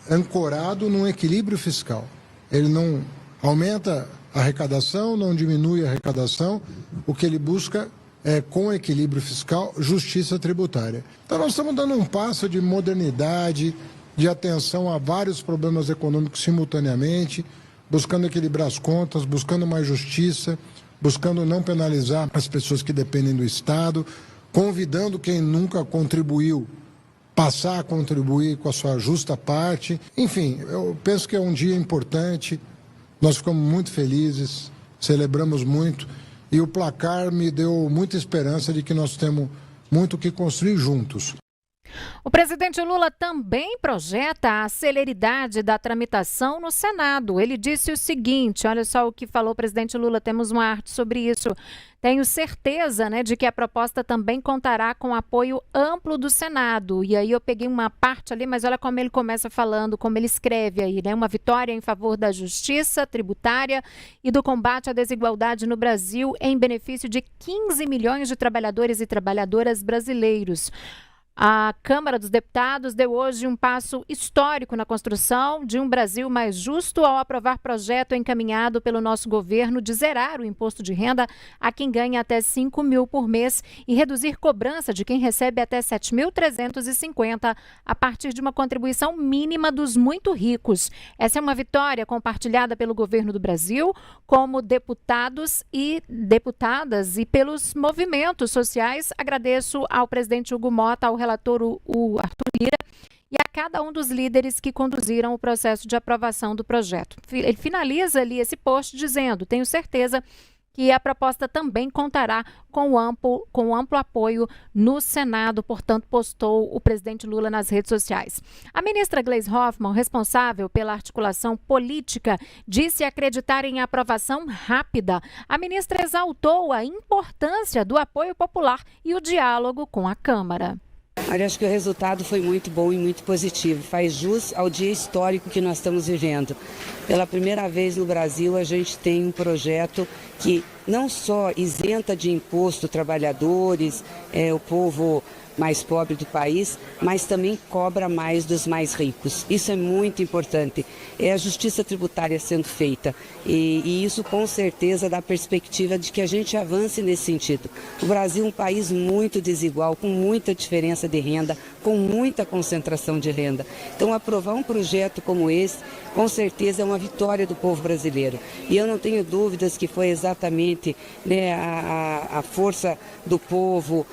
ancorado num equilíbrio fiscal. Ele não aumenta a arrecadação, não diminui a arrecadação. O que ele busca é, com equilíbrio fiscal, justiça tributária. Então nós estamos dando um passo de modernidade, de atenção a vários problemas econômicos simultaneamente, buscando equilibrar as contas, buscando mais justiça, buscando não penalizar as pessoas que dependem do Estado, convidando quem nunca contribuiu, passar a contribuir com a sua justa parte. Enfim, eu penso que é um dia importante, nós ficamos muito felizes, celebramos muito, e o placar me deu muita esperança de que nós temos muito o que construir juntos. O presidente Lula também projeta a celeridade da tramitação no Senado. Ele disse o seguinte, olha só o que falou o presidente Lula, temos uma arte sobre isso. Tenho certeza, de que a proposta também contará com apoio amplo do Senado. E aí eu peguei uma parte ali, mas olha como ele começa falando, como ele escreve aí, uma vitória em favor da justiça tributária e do combate à desigualdade no Brasil em benefício de 15 milhões de trabalhadores e trabalhadoras brasileiros. A Câmara dos Deputados deu hoje um passo histórico na construção de um Brasil mais justo ao aprovar projeto encaminhado pelo nosso governo de zerar o imposto de renda a quem ganha até R$5.000 por mês e reduzir cobrança de quem recebe até R$7.350 a partir de uma contribuição mínima dos muito ricos. Essa é uma vitória compartilhada pelo governo do Brasil, como deputados e deputadas e pelos movimentos sociais. Agradeço ao presidente Hugo Motta, ao relator o Arthur Lira e a cada um dos líderes que conduziram o processo de aprovação do projeto. Ele finaliza ali esse post dizendo, tenho certeza que a proposta também contará com amplo apoio no Senado, portanto, postou o presidente Lula nas redes sociais. A ministra Gleisi Hoffmann, responsável pela articulação política, disse acreditar em aprovação rápida. A ministra exaltou a importância do apoio popular e o diálogo com a Câmara. Acho que o resultado foi muito bom e muito positivo. Faz jus ao dia histórico que nós estamos vivendo. Pela primeira vez no Brasil, a gente tem um projeto que não só isenta de imposto trabalhadores, o povo mais pobre do país, mas também cobra mais dos mais ricos. Isso é muito importante. É a justiça tributária sendo feita e isso com certeza dá perspectiva de que a gente avance nesse sentido. O Brasil é um país muito desigual, com muita diferença de renda, com muita concentração de renda. Então aprovar um projeto como esse, com certeza é uma vitória do povo brasileiro. E eu não tenho dúvidas que foi exatamente, né, a força do povo,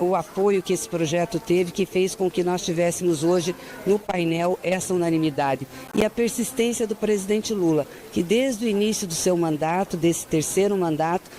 o apoio que esse projeto teve, que fez com que nós tivéssemos hoje no painel essa unanimidade. E a persistência do presidente Lula, que desde o início do seu mandato, desse terceiro mandato,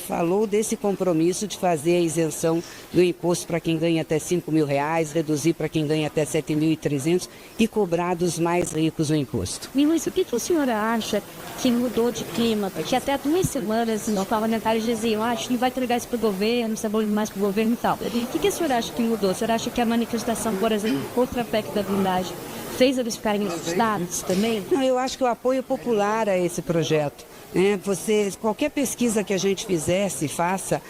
falou desse compromisso de fazer a isenção do imposto para quem ganha até R$5.000, reduzir para quem ganha até R$7.300 e cobrar dos mais ricos o imposto. Ministro, o que a senhora acha que mudou de clima? Porque até há 2 semanas os parlamentares diziam, acho que não vai entregar isso para o governo, isso é bom demais para o governo e tal. O que a senhora acha que mudou? A senhora acha que a manifestação, por exemplo, contra a PEC da blindagem, fez eles ficarem assustados também? Não, eu acho que o apoio popular a esse projeto, qualquer pesquisa que a gente faça,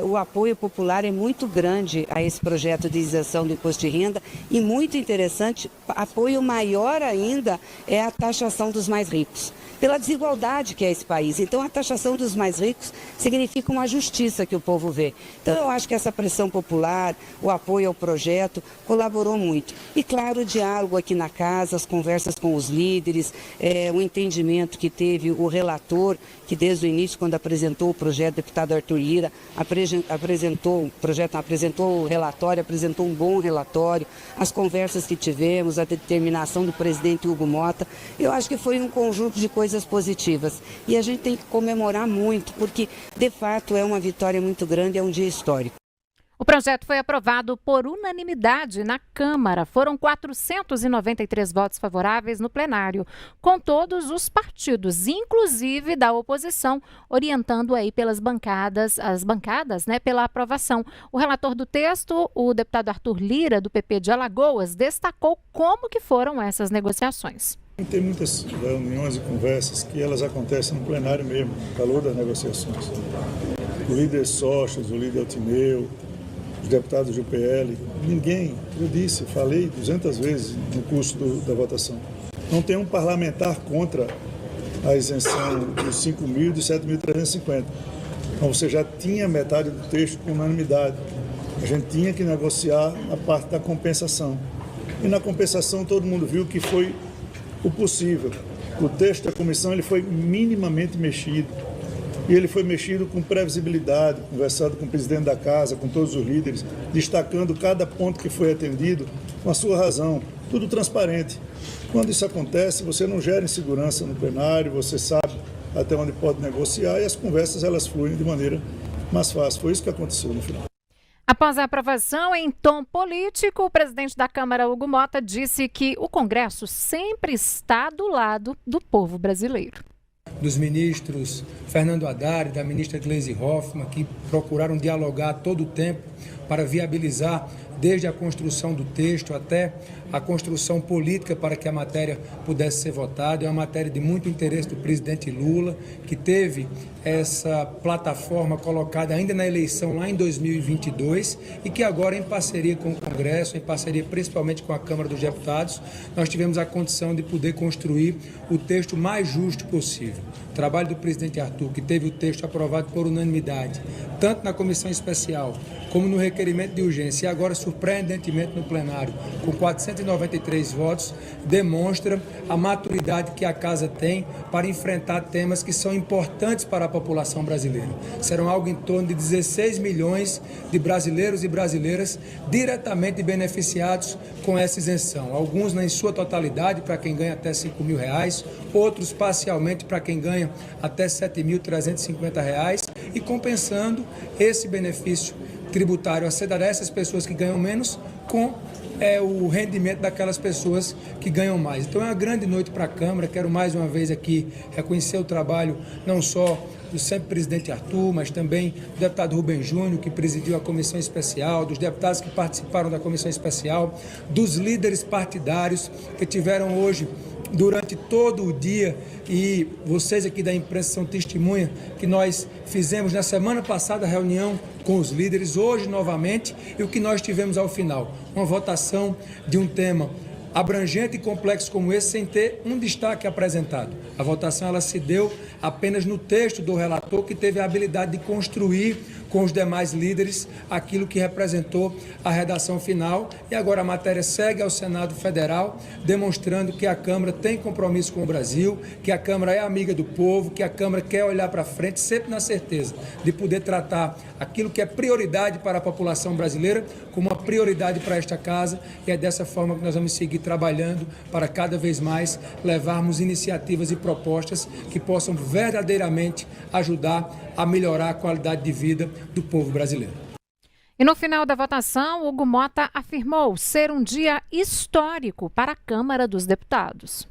o apoio popular é muito grande a esse projeto de isenção do imposto de renda e muito interessante, apoio maior ainda é a taxação dos mais ricos, pela desigualdade que é esse país. Então a taxação dos mais ricos significa uma justiça que o povo vê. Então eu acho que essa pressão popular, o apoio ao projeto colaborou muito. E claro, o diálogo aqui na casa, as conversas com os líderes, o entendimento que teve o relator, que desde o início, quando apresentou o projeto, o deputado Arthur Lira, apresentou o relatório, apresentou um bom relatório, as conversas que tivemos, a determinação do presidente Hugo Mota, eu acho que foi um conjunto de coisas positivas. E a gente tem que comemorar muito, porque de fato é uma vitória muito grande, é um dia histórico. O projeto foi aprovado por unanimidade na Câmara. Foram 493 votos favoráveis no plenário, com todos os partidos, inclusive da oposição, orientando aí as bancadas, pela aprovação. O relator do texto, o deputado Arthur Lira, do PP de Alagoas, destacou como que foram essas negociações. Tem muitas reuniões e conversas que elas acontecem no plenário mesmo, no calor das negociações. O líder Sócios, o líder Altineu, os deputados do PL, ninguém, falei 200 vezes no curso da votação, não tem um parlamentar contra a isenção dos 5.000 e dos 7.350. Então você já tinha metade do texto com unanimidade. A gente tinha que negociar a parte da compensação. E na compensação todo mundo viu que foi o possível. O texto da comissão ele foi minimamente mexido. E ele foi mexido com previsibilidade, conversado com o presidente da casa, com todos os líderes, destacando cada ponto que foi atendido com a sua razão, tudo transparente. Quando isso acontece, você não gera insegurança no plenário, você sabe até onde pode negociar e as conversas elas fluem de maneira mais fácil. Foi isso que aconteceu no final. Após a aprovação em tom político, o presidente da Câmara, Hugo Mota, disse que o Congresso sempre está do lado do povo brasileiro. Dos ministros Fernando Haddad e da ministra Gleisi Hoffmann, que procuraram dialogar todo o tempo para viabilizar desde a construção do texto até a construção política para que a matéria pudesse ser votada. É uma matéria de muito interesse do presidente Lula, que teve essa plataforma colocada ainda na eleição lá em 2022 e que agora, em parceria com o Congresso, em parceria principalmente com a Câmara dos Deputados, nós tivemos a condição de poder construir o texto mais justo possível. O trabalho do presidente Arthur, que teve o texto aprovado por unanimidade, tanto na comissão especial como no requerimento de urgência e agora surpreendentemente no plenário, com 493 votos, demonstra a maturidade que a Casa tem para enfrentar temas que são importantes para a população brasileira. Serão algo em torno de 16 milhões de brasileiros e brasileiras diretamente beneficiados com essa isenção. Alguns em sua totalidade para quem ganha até R$5.000, outros parcialmente para quem ganha até R$7.350 e compensando esse benefício tributário a ser dado a essas pessoas que ganham menos com o rendimento daquelas pessoas que ganham mais. Então é uma grande noite para a Câmara. Quero mais uma vez aqui reconhecer o trabalho não só do sempre presidente Arthur, mas também do deputado Rubem Júnior, que presidiu a comissão especial, dos deputados que participaram da comissão especial, dos líderes partidários que tiveram hoje durante todo o dia, e vocês aqui da imprensa são testemunha que nós fizemos na semana passada a reunião com os líderes, hoje novamente, e o que nós tivemos ao final, uma votação de um tema abrangente e complexo como esse, sem ter um destaque apresentado. A votação ela se deu apenas no texto do relator, que teve a habilidade de construir com os demais líderes aquilo que representou a redação final, e agora a matéria segue ao Senado Federal, demonstrando que a Câmara tem compromisso com o Brasil, que a Câmara é amiga do povo, que a Câmara quer olhar para frente, sempre na certeza de poder tratar aquilo que é prioridade para a população brasileira como uma prioridade para esta casa, e é dessa forma que nós vamos seguir trabalhando para cada vez mais levarmos iniciativas e propostas que possam verdadeiramente ajudar a melhorar a qualidade de vida do povo brasileiro. E no final da votação, Hugo Mota afirmou ser um dia histórico para a Câmara dos Deputados.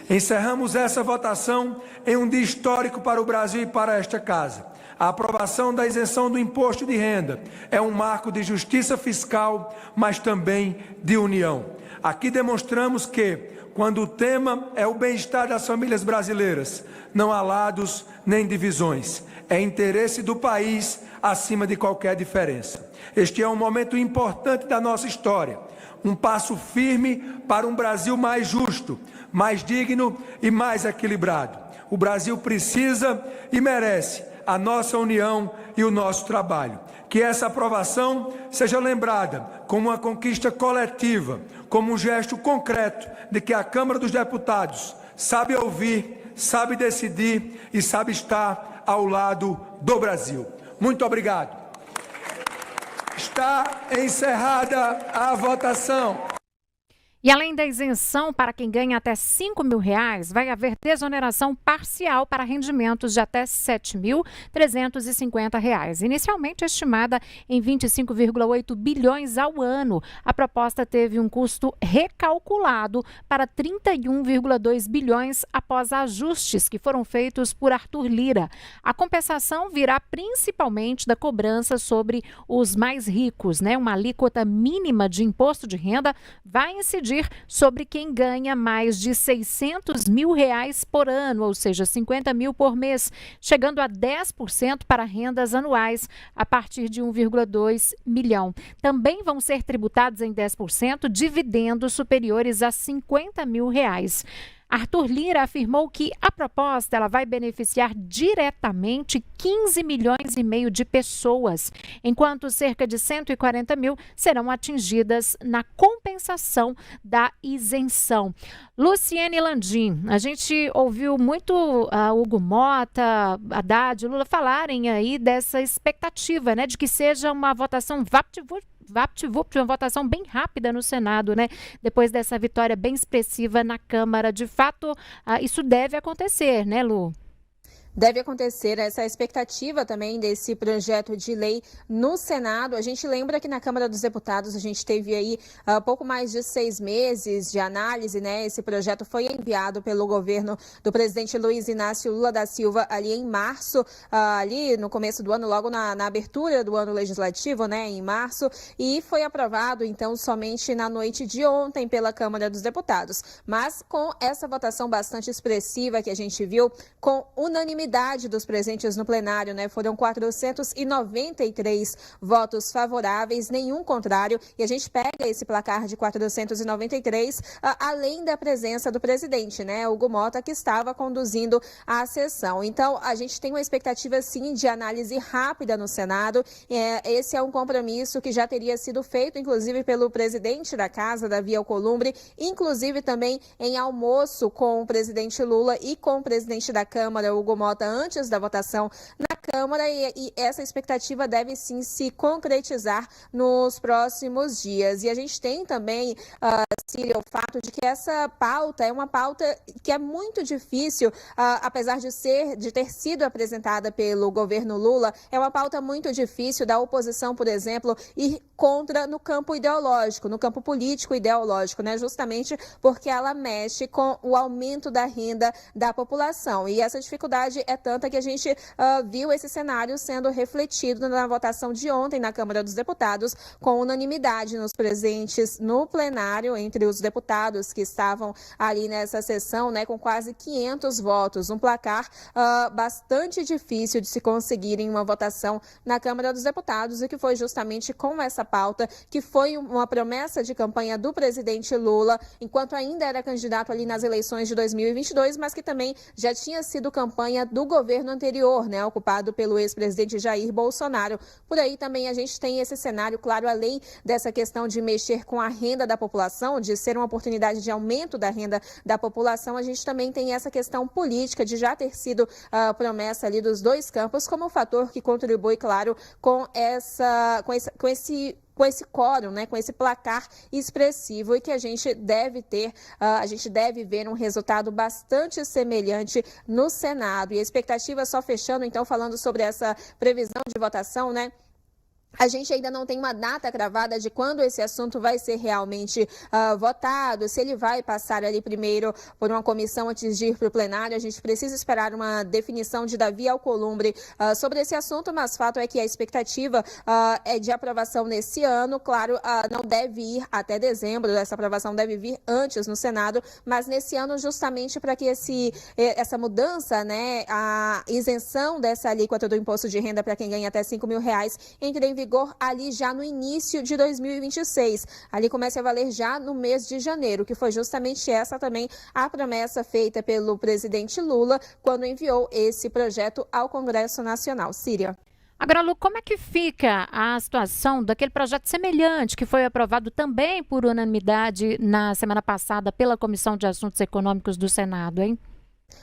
Encerramos essa votação em um dia histórico para o Brasil e para esta casa. A aprovação da isenção do imposto de renda é um marco de justiça fiscal, mas também de união. Aqui demonstramos que, quando o tema é o bem-estar das famílias brasileiras, não há lados nem divisões. É interesse do país acima de qualquer diferença. Este é um momento importante da nossa história, um passo firme para um Brasil mais justo, mais digno e mais equilibrado. O Brasil precisa e merece a nossa união e o nosso trabalho. Que essa aprovação seja lembrada como uma conquista coletiva, como um gesto concreto de que a Câmara dos Deputados sabe ouvir, sabe decidir e sabe estar ao lado do Brasil. Muito obrigado. Está encerrada a votação. E além da isenção para quem ganha até R$5 mil, vai haver desoneração parcial para rendimentos de até R$ 7.350, inicialmente estimada em 25,8 bilhões ao ano. A proposta teve um custo recalculado para 31,2 bilhões após ajustes que foram feitos por Arthur Lira. A compensação virá principalmente da cobrança sobre os mais ricos, né? Uma alíquota mínima de imposto de renda vai incidir sobre quem ganha mais de R$600 mil por ano, ou seja, 50 mil por mês, chegando a 10% para rendas anuais a partir de 1,2 milhão. Também vão ser tributados em 10% dividendos superiores a R$50 mil. Arthur Lira afirmou que a proposta ela vai beneficiar diretamente 15 milhões e meio de pessoas, enquanto cerca de 140 mil serão atingidas na compensação da isenção. Luciene Landim, a gente ouviu muito Hugo Mota, Haddad, Lula falarem aí dessa expectativa, né, de que seja uma votação VaptVupt, uma votação bem rápida no Senado, né? Depois dessa vitória bem expressiva na Câmara. De fato, isso deve acontecer, né, Lu? Deve acontecer essa expectativa também desse projeto de lei no Senado. A gente lembra que na Câmara dos Deputados a gente teve aí pouco mais de 6 meses de análise, né? Esse projeto foi enviado pelo governo do presidente Luiz Inácio Lula da Silva ali em março, ali no começo do ano, logo na abertura do ano legislativo, né? Em março, e foi aprovado então somente na noite de ontem pela Câmara dos Deputados. Mas com essa votação bastante expressiva que a gente viu, com unanimidade dos presentes no plenário, né? Foram 493 votos favoráveis, nenhum contrário, e a gente pega esse placar de 493, além da presença do presidente, né? Hugo Mota, que estava conduzindo a sessão. Então, a gente tem uma expectativa, sim, de análise rápida no Senado. Esse é um compromisso que já teria sido feito, inclusive, pelo presidente da Casa, Davi Alcolumbre, inclusive também em almoço com o presidente Lula e com o presidente da Câmara, Hugo Mota, antes da votação na Câmara, e essa expectativa deve sim se concretizar nos próximos dias. E a gente tem também, Síria, o fato de que essa pauta é uma pauta que é muito difícil, apesar de ter sido apresentada pelo governo Lula, é uma pauta muito difícil da oposição, por exemplo, ir contra no campo ideológico, no campo político ideológico, né? Justamente porque ela mexe com o aumento da renda da população. E essa dificuldade é tanta que a gente viu esse cenário sendo refletido na votação de ontem na Câmara dos Deputados, com unanimidade nos presentes no plenário, entre os deputados que estavam ali nessa sessão, né, com quase 500 votos, um placar bastante difícil de se conseguir em uma votação na Câmara dos Deputados, e que foi justamente com essa pauta, que foi uma promessa de campanha do presidente Lula, enquanto ainda era candidato ali nas eleições de 2022, mas que também já tinha sido campanha do governo anterior, né, ocupado pelo ex-presidente Jair Bolsonaro. Por aí também a gente tem esse cenário, claro, além dessa questão de mexer com a renda da população, de ser uma oportunidade de aumento da renda da população, a gente também tem essa questão política de já ter sido promessa ali dos dois campos como um fator que contribui, claro, com esse quórum, né, com esse placar expressivo, e que a gente deve ver um resultado bastante semelhante no Senado. E a expectativa, só fechando, então, falando sobre essa previsão de votação, né? A gente ainda não tem uma data cravada de quando esse assunto vai ser realmente votado, se ele vai passar ali primeiro por uma comissão antes de ir para o plenário. A gente precisa esperar uma definição de Davi Alcolumbre sobre esse assunto, mas fato é que a expectativa é de aprovação nesse ano. Claro, não deve ir até dezembro, essa aprovação deve vir antes no Senado, mas nesse ano, justamente para que essa mudança, né, a isenção dessa alíquota do imposto de renda para quem ganha até R$5.000 entre em vigor ali já no início de 2026. Ali começa a valer já no mês de janeiro, que foi justamente essa também a promessa feita pelo presidente Lula quando enviou esse projeto ao Congresso Nacional. Síria. Agora, Lu, como é que fica a situação daquele projeto semelhante que foi aprovado também por unanimidade na semana passada pela Comissão de Assuntos Econômicos do Senado, hein?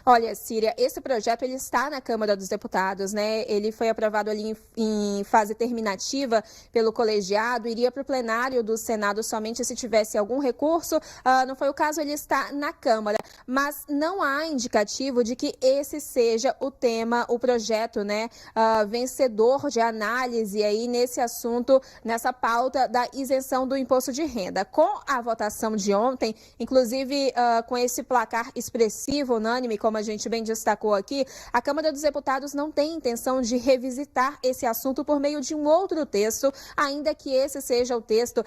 Olha, Síria, esse projeto ele está na Câmara dos Deputados, né? Ele foi aprovado ali em fase terminativa pelo colegiado, iria para o plenário do Senado somente se tivesse algum recurso. Não foi o caso, ele está na Câmara, mas não há indicativo de que esse seja o tema, o projeto, né, vencedor de análise aí nesse assunto, nessa pauta da isenção do imposto de renda. Com a votação de ontem, inclusive com esse placar expressivo, unânime, como a gente bem destacou aqui, a Câmara dos Deputados não tem intenção de revisitar esse assunto por meio de um outro texto, ainda que esse seja o texto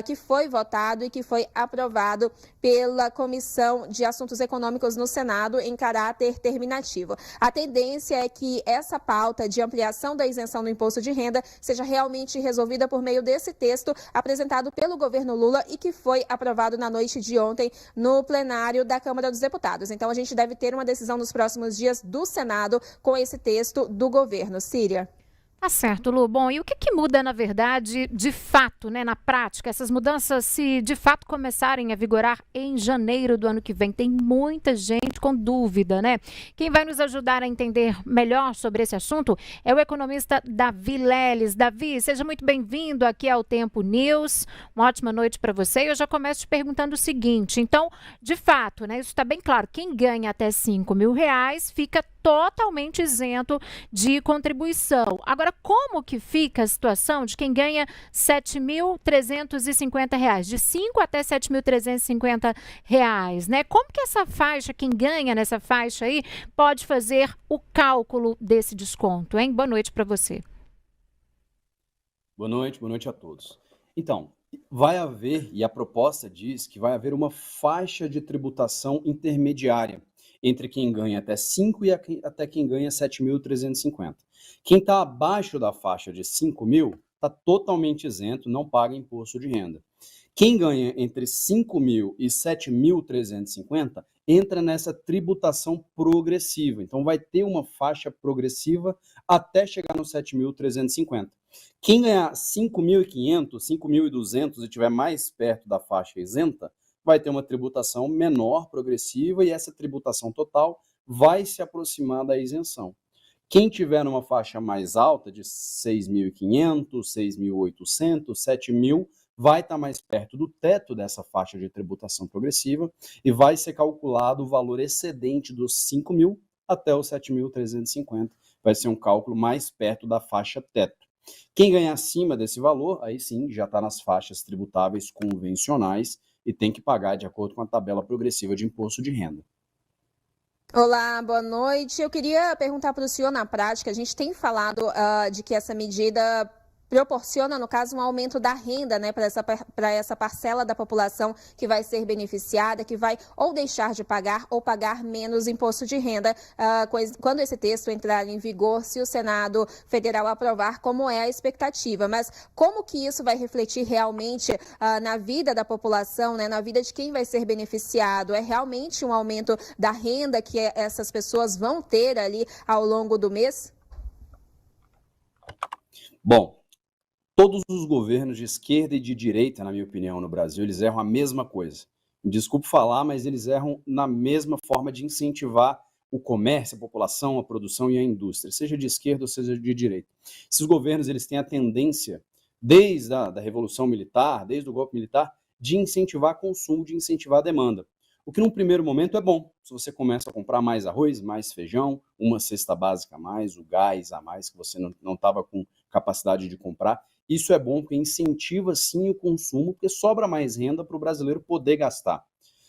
que foi votado e que foi aprovado pela Comissão de Assuntos Econômicos no Senado em caráter terminativo. A tendência é que essa pauta de ampliação da isenção do imposto de renda seja realmente resolvida por meio desse texto apresentado pelo governo Lula e que foi aprovado na noite de ontem no plenário da Câmara dos Deputados. Então, a gente deve ter uma decisão nos próximos dias do Senado com esse texto do governo. Síria. Tá certo, Lu. Bom, e o que muda, na verdade, de fato, né, na prática? Essas mudanças, se de fato começarem a vigorar em janeiro do ano que vem, tem muita gente com dúvida, né? Quem vai nos ajudar a entender melhor sobre esse assunto é o economista Davi Leles. Davi, seja muito bem-vindo aqui ao Tempo News. Uma ótima noite para você. Eu já começo te perguntando o seguinte, então, de fato, né, isso está bem claro, quem ganha até R$5.000 fica totalmente isento de contribuição. Agora, como que fica a situação de quem ganha R$7.350, de 5 até R$7.350, né? Como que essa faixa, quem ganha nessa faixa aí, pode fazer o cálculo desse desconto, hein? Boa noite para você. Boa noite a todos. Então, vai haver, e a proposta diz que vai haver uma faixa de tributação intermediária entre quem ganha até 5 e até quem ganha 7.350. Quem está abaixo da faixa de 5.000 está totalmente isento, não paga imposto de renda. Quem ganha entre 5.000 e 7.350 entra nessa tributação progressiva. Então vai ter uma faixa progressiva até chegar no 7.350. Quem ganhar 5.500, 5.200 e estiver mais perto da faixa isenta, vai ter uma tributação menor, progressiva, e essa tributação total vai se aproximar da isenção. Quem tiver numa faixa mais alta, de 6.500, 6.800, 7.000, vai estar mais perto do teto dessa faixa de tributação progressiva e vai ser calculado o valor excedente dos 5.000 até os 7.350. Vai ser um cálculo mais perto da faixa teto. Quem ganhar acima desse valor, aí sim, já está nas faixas tributáveis convencionais e tem que pagar de acordo com a tabela progressiva de imposto de renda. Olá, boa noite. Eu queria perguntar para o senhor, na prática, a gente tem falado de que essa medida proporciona, no caso, um aumento da renda, né, para essa parcela da população que vai ser beneficiada, que vai ou deixar de pagar ou pagar menos imposto de renda quando esse texto entrar em vigor, se o Senado Federal aprovar, como é a expectativa. Mas como que isso vai refletir realmente na vida da população, né, na vida de quem vai ser beneficiado? É realmente um aumento da renda que essas pessoas vão ter ali ao longo do mês? Bom, todos os governos de esquerda e de direita, na minha opinião, no Brasil, eles erram a mesma coisa. Me desculpe falar, mas eles erram na mesma forma de incentivar o comércio, a população, a produção e a indústria, seja de esquerda ou seja de direita. Esses governos, eles têm a tendência, desde a Revolução Militar, desde o golpe militar, de incentivar consumo, de incentivar a demanda. O que num primeiro momento é bom. Se você começa a comprar mais arroz, mais feijão, uma cesta básica a mais, o gás a mais que você não estava com capacidade de comprar, isso é bom porque incentiva sim o consumo, porque sobra mais renda para o brasileiro poder gastar.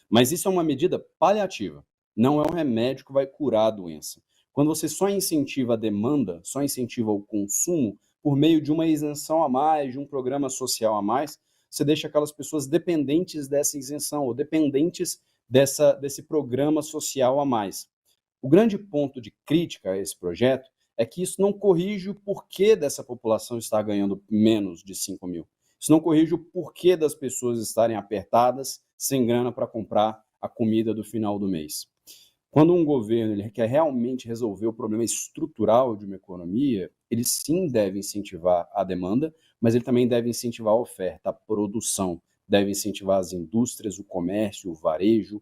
Mas isso é uma medida paliativa, não é um remédio que vai curar a doença. Quando você só incentiva a demanda, só incentiva o consumo, por meio de uma isenção a mais, de um programa social a mais, você deixa aquelas pessoas dependentes dessa isenção ou dependentes desse programa social a mais. O grande ponto de crítica a esse projeto é que isso não corrige o porquê dessa população estar ganhando menos de 5 mil. Isso não corrige o porquê das pessoas estarem apertadas, sem grana para comprar a comida do final do mês. Quando um governo ele quer realmente resolver o problema estrutural de uma economia, ele sim deve incentivar a demanda, mas ele também deve incentivar a oferta, a produção, deve incentivar as indústrias, o comércio, o varejo,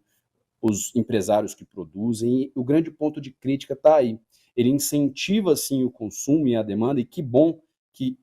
os empresários que produzem. E o grande ponto de crítica está aí. Ele incentiva, sim, o consumo e a demanda, e que bom que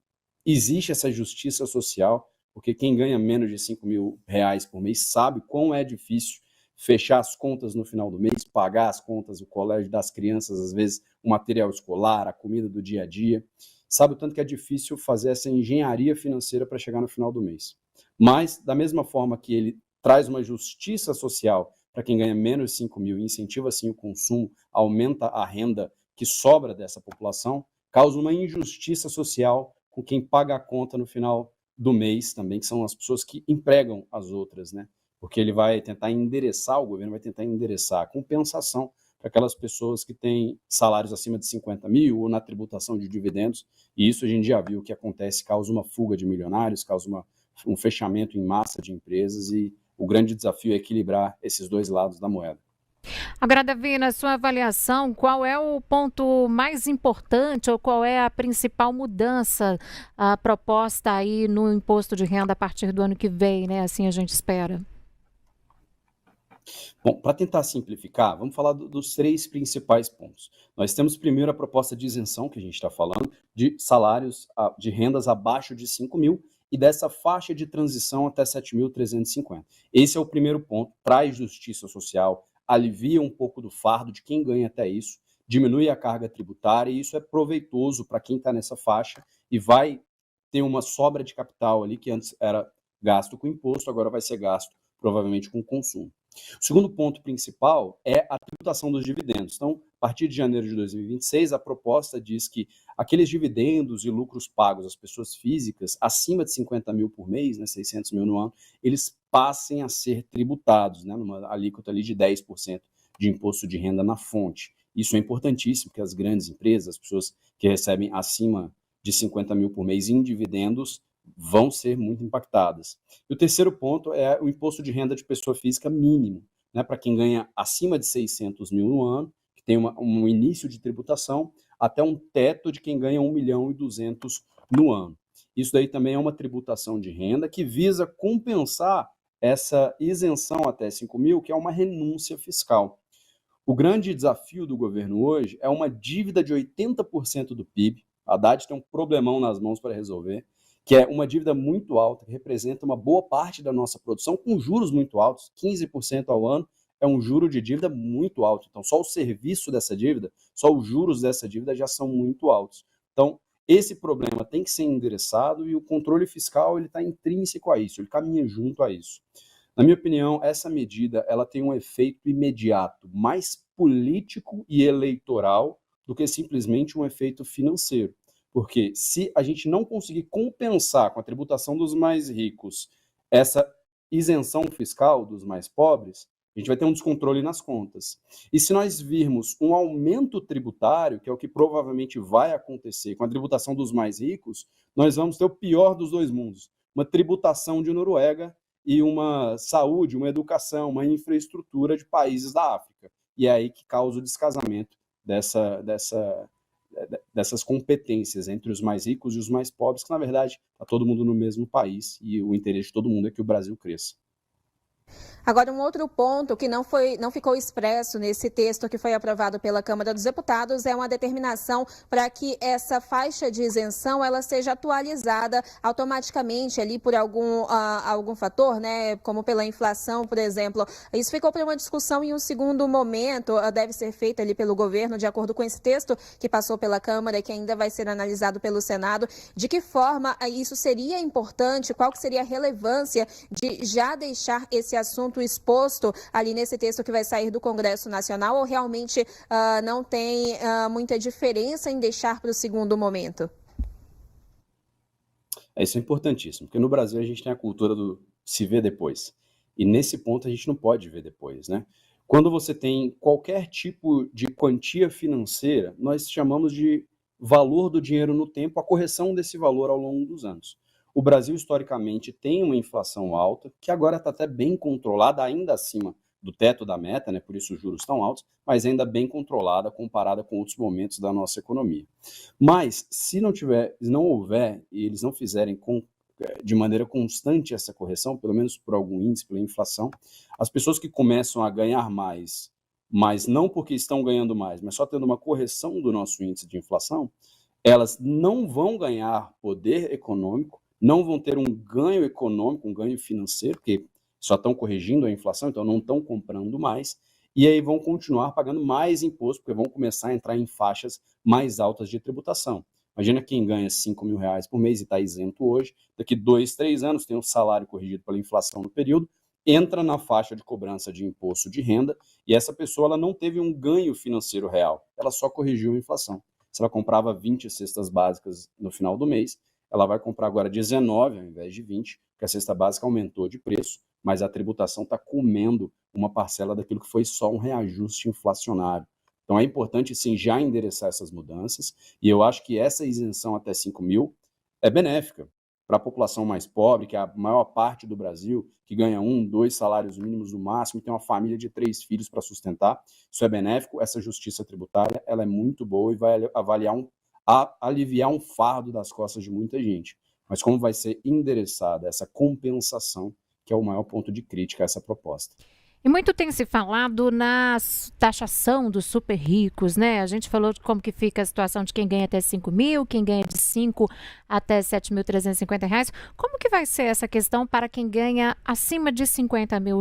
existe essa justiça social, porque quem ganha menos de 5 mil reais por mês sabe quão é difícil fechar as contas no final do mês, pagar as contas do colégio das crianças, às vezes o material escolar, a comida do dia a dia, sabe o tanto que é difícil fazer essa engenharia financeira para chegar no final do mês. Mas, da mesma forma que ele traz uma justiça social para quem ganha menos de 5 mil e incentiva, assim, o consumo, aumenta a renda que sobra dessa população, causa uma injustiça social com quem paga a conta no final do mês também, que são as pessoas que empregam as outras, né? Porque ele vai tentar endereçar, o governo vai tentar endereçar a compensação para aquelas pessoas que têm salários acima de 50 mil ou na tributação de dividendos, e isso a gente já viu que acontece, causa uma fuga de milionários, causa um fechamento em massa de empresas, e o grande desafio é equilibrar esses dois lados da moeda. Agora, Davi, na sua avaliação, qual é o ponto mais importante ou qual é a principal mudança proposta aí no imposto de renda a partir do ano que vem, né? Assim a gente espera. Bom, para tentar simplificar, vamos falar dos três principais pontos. Nós temos primeiro a proposta de isenção, que a gente está falando, de salários de rendas abaixo de 5 mil e dessa faixa de transição até 7.350. Esse é o primeiro ponto, traz justiça social, alivia um pouco do fardo de quem ganha até isso, diminui a carga tributária, e isso é proveitoso para quem está nessa faixa e vai ter uma sobra de capital ali que antes era gasto com imposto, agora vai ser gasto provavelmente com consumo. O segundo ponto principal é a tributação dos dividendos. Então, a partir de janeiro de 2026, a proposta diz que aqueles dividendos e lucros pagos às pessoas físicas acima de 50 mil por mês, né, 600 mil no ano, eles passem a ser tributados, né, numa alíquota ali de 10% de imposto de renda na fonte. Isso é importantíssimo, porque as grandes empresas, as pessoas que recebem acima de 50 mil por mês em dividendos, vão ser muito impactadas. E o terceiro ponto é o imposto de renda de pessoa física mínimo, né, para quem ganha acima de 600 mil no ano, que tem um início de tributação, até um teto de quem ganha 1.200.000 no ano. Isso daí também é uma tributação de renda que visa compensar essa isenção até 5 mil, que é uma renúncia fiscal. O grande desafio do governo hoje é uma dívida de 80% do PIB, a Haddad tem um problemão nas mãos para resolver, que é uma dívida muito alta, que representa uma boa parte da nossa produção, com juros muito altos, 15% ao ano, é um juro de dívida muito alto. Então, só o serviço dessa dívida, só os juros dessa dívida já são muito altos. Então, esse problema tem que ser endereçado e o controle fiscal está intrínseco a isso, ele caminha junto a isso. Na minha opinião, essa medida ela tem um efeito imediato, mais político e eleitoral do que simplesmente um efeito financeiro. Porque se a gente não conseguir compensar com a tributação dos mais ricos essa isenção fiscal dos mais pobres, a gente vai ter um descontrole nas contas. E se nós virmos um aumento tributário, que é o que provavelmente vai acontecer com a tributação dos mais ricos, nós vamos ter o pior dos dois mundos. Uma tributação de Noruega e uma saúde, uma educação, uma infraestrutura de países da África. E é aí que causa o descasamento dessas competências entre os mais ricos e os mais pobres, que na verdade está todo mundo no mesmo país e o interesse de todo mundo é que o Brasil cresça. Agora, um outro ponto que não ficou expresso nesse texto que foi aprovado pela Câmara dos Deputados é uma determinação para que essa faixa de isenção ela seja atualizada automaticamente ali por algum fator, né, como pela inflação, por exemplo. Isso ficou para uma discussão em um segundo momento, deve ser feita ali pelo governo, de acordo com esse texto que passou pela Câmara e que ainda vai ser analisado pelo Senado. De que forma isso seria importante, qual que seria a relevância de já deixar esse assunto exposto ali nesse texto que vai sair do Congresso Nacional, ou realmente não tem muita diferença em deixar para o segundo momento? Isso é importantíssimo, porque no Brasil a gente tem a cultura do se vê depois. E nesse ponto a gente não pode ver depois, né? Quando você tem qualquer tipo de quantia financeira, nós chamamos de valor do dinheiro no tempo, a correção desse valor ao longo dos anos. O Brasil, historicamente, tem uma inflação alta, que agora está até bem controlada, ainda acima do teto da meta, né? Por isso os juros tão altos, mas ainda bem controlada comparada com outros momentos da nossa economia. Mas, se não houver, e eles não fizerem de maneira constante essa correção, pelo menos por algum índice, pela inflação, as pessoas que começam a ganhar mais, mas não porque estão ganhando mais, mas só tendo uma correção do nosso índice de inflação, elas não vão ganhar poder econômico, não vão ter um ganho econômico, um ganho financeiro, porque só estão corrigindo a inflação, então não estão comprando mais, e aí vão continuar pagando mais imposto, porque vão começar a entrar em faixas mais altas de tributação. Imagina quem ganha R$5.000 por mês e está isento hoje, daqui 2, 3 anos tem um salário corrigido pela inflação no período, entra na faixa de cobrança de imposto de renda, e essa pessoa ela não teve um ganho financeiro real, ela só corrigiu a inflação. Se ela comprava 20 cestas básicas no final do mês, ela vai comprar agora 19 ao invés de 20, porque a cesta básica aumentou de preço, mas a tributação está comendo uma parcela daquilo que foi só um reajuste inflacionário. Então é importante, sim, já endereçar essas mudanças, e eu acho que essa isenção até 5 mil é benéfica para a população mais pobre, que é a maior parte do Brasil, que ganha 1, 2 salários mínimos no máximo, e tem uma família de 3 filhos para sustentar. Isso é benéfico, essa justiça tributária ela é muito boa e vai aliviar um fardo das costas de muita gente. Mas como vai ser endereçada essa compensação, que é o maior ponto de crítica a essa proposta. E muito tem se falado na taxação dos super ricos, né? A gente falou de como que fica a situação de quem ganha até 5 mil, quem ganha de 5 até R$7.350. Como que vai ser essa questão para quem ganha acima de R$50 mil?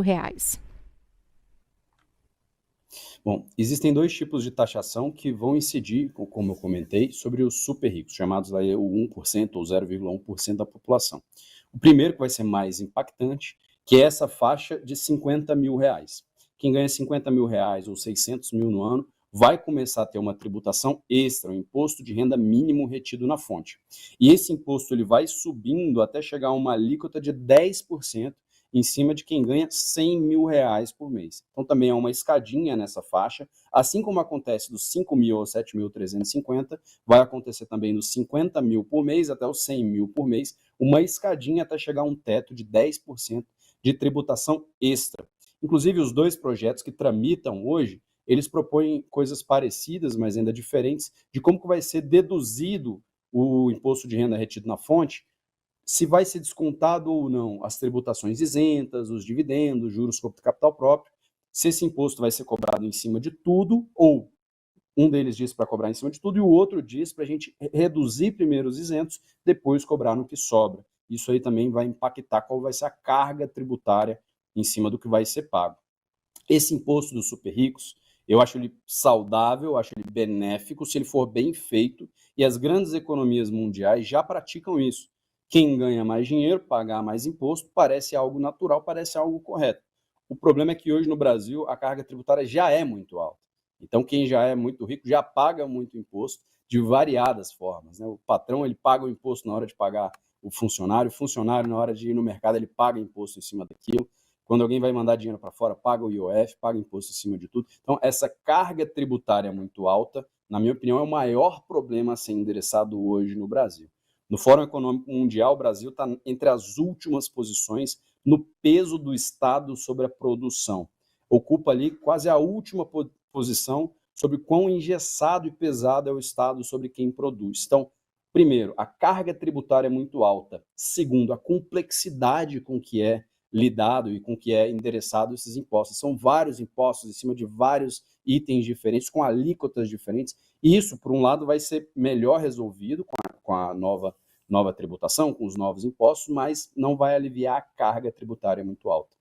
Bom, existem 2 tipos de taxação que vão incidir, como eu comentei, sobre os super ricos, chamados lá o 1% ou 0,1% da população. O primeiro, que vai ser mais impactante, que é essa faixa de R$50 mil. Quem ganha R$50 mil ou 600 mil no ano vai começar a ter uma tributação extra, um imposto de renda mínimo retido na fonte. E esse imposto ele vai subindo até chegar a uma alíquota de 10% em cima de quem ganha R$100 mil por mês. Então também é uma escadinha nessa faixa, assim como acontece dos 5 mil aos 7.350, vai acontecer também dos 50 mil por mês até os 100 mil por mês, uma escadinha até chegar a um teto de 10% de tributação extra. Inclusive os 2 projetos que tramitam hoje, eles propõem coisas parecidas, mas ainda diferentes, de como que vai ser deduzido o imposto de renda retido na fonte, se vai ser descontado ou não as tributações isentas, os dividendos, juros sobre capital próprio, se esse imposto vai ser cobrado em cima de tudo, ou um deles diz para cobrar em cima de tudo e o outro diz para a gente reduzir primeiro os isentos, depois cobrar no que sobra. Isso aí também vai impactar qual vai ser a carga tributária em cima do que vai ser pago. Esse imposto dos super ricos, eu acho ele saudável, eu acho ele benéfico, se ele for bem feito, e as grandes economias mundiais já praticam isso. Quem ganha mais dinheiro, pagar mais imposto, parece algo natural, parece algo correto. O problema é que hoje no Brasil a carga tributária já é muito alta. Então, quem já é muito rico já paga muito imposto de variadas formas, né? O patrão, ele paga o imposto na hora de pagar o funcionário na hora de ir no mercado, ele paga imposto em cima daquilo. Quando alguém vai mandar dinheiro para fora, paga o IOF, paga imposto em cima de tudo. Então, essa carga tributária muito alta, na minha opinião, é o maior problema a ser endereçado hoje no Brasil. No Fórum Econômico Mundial, o Brasil está entre as últimas posições no peso do Estado sobre a produção. Ocupa ali quase a última posição sobre quão engessado e pesado é o Estado sobre quem produz. Então, primeiro, a carga tributária é muito alta. Segundo, a complexidade com que é lidado e com que é endereçado esses impostos. São vários impostos em cima de vários itens diferentes, com alíquotas diferentes. E isso, por um lado, vai ser melhor resolvido com a nova tributação, com os novos impostos, mas não vai aliviar a carga tributária muito alta.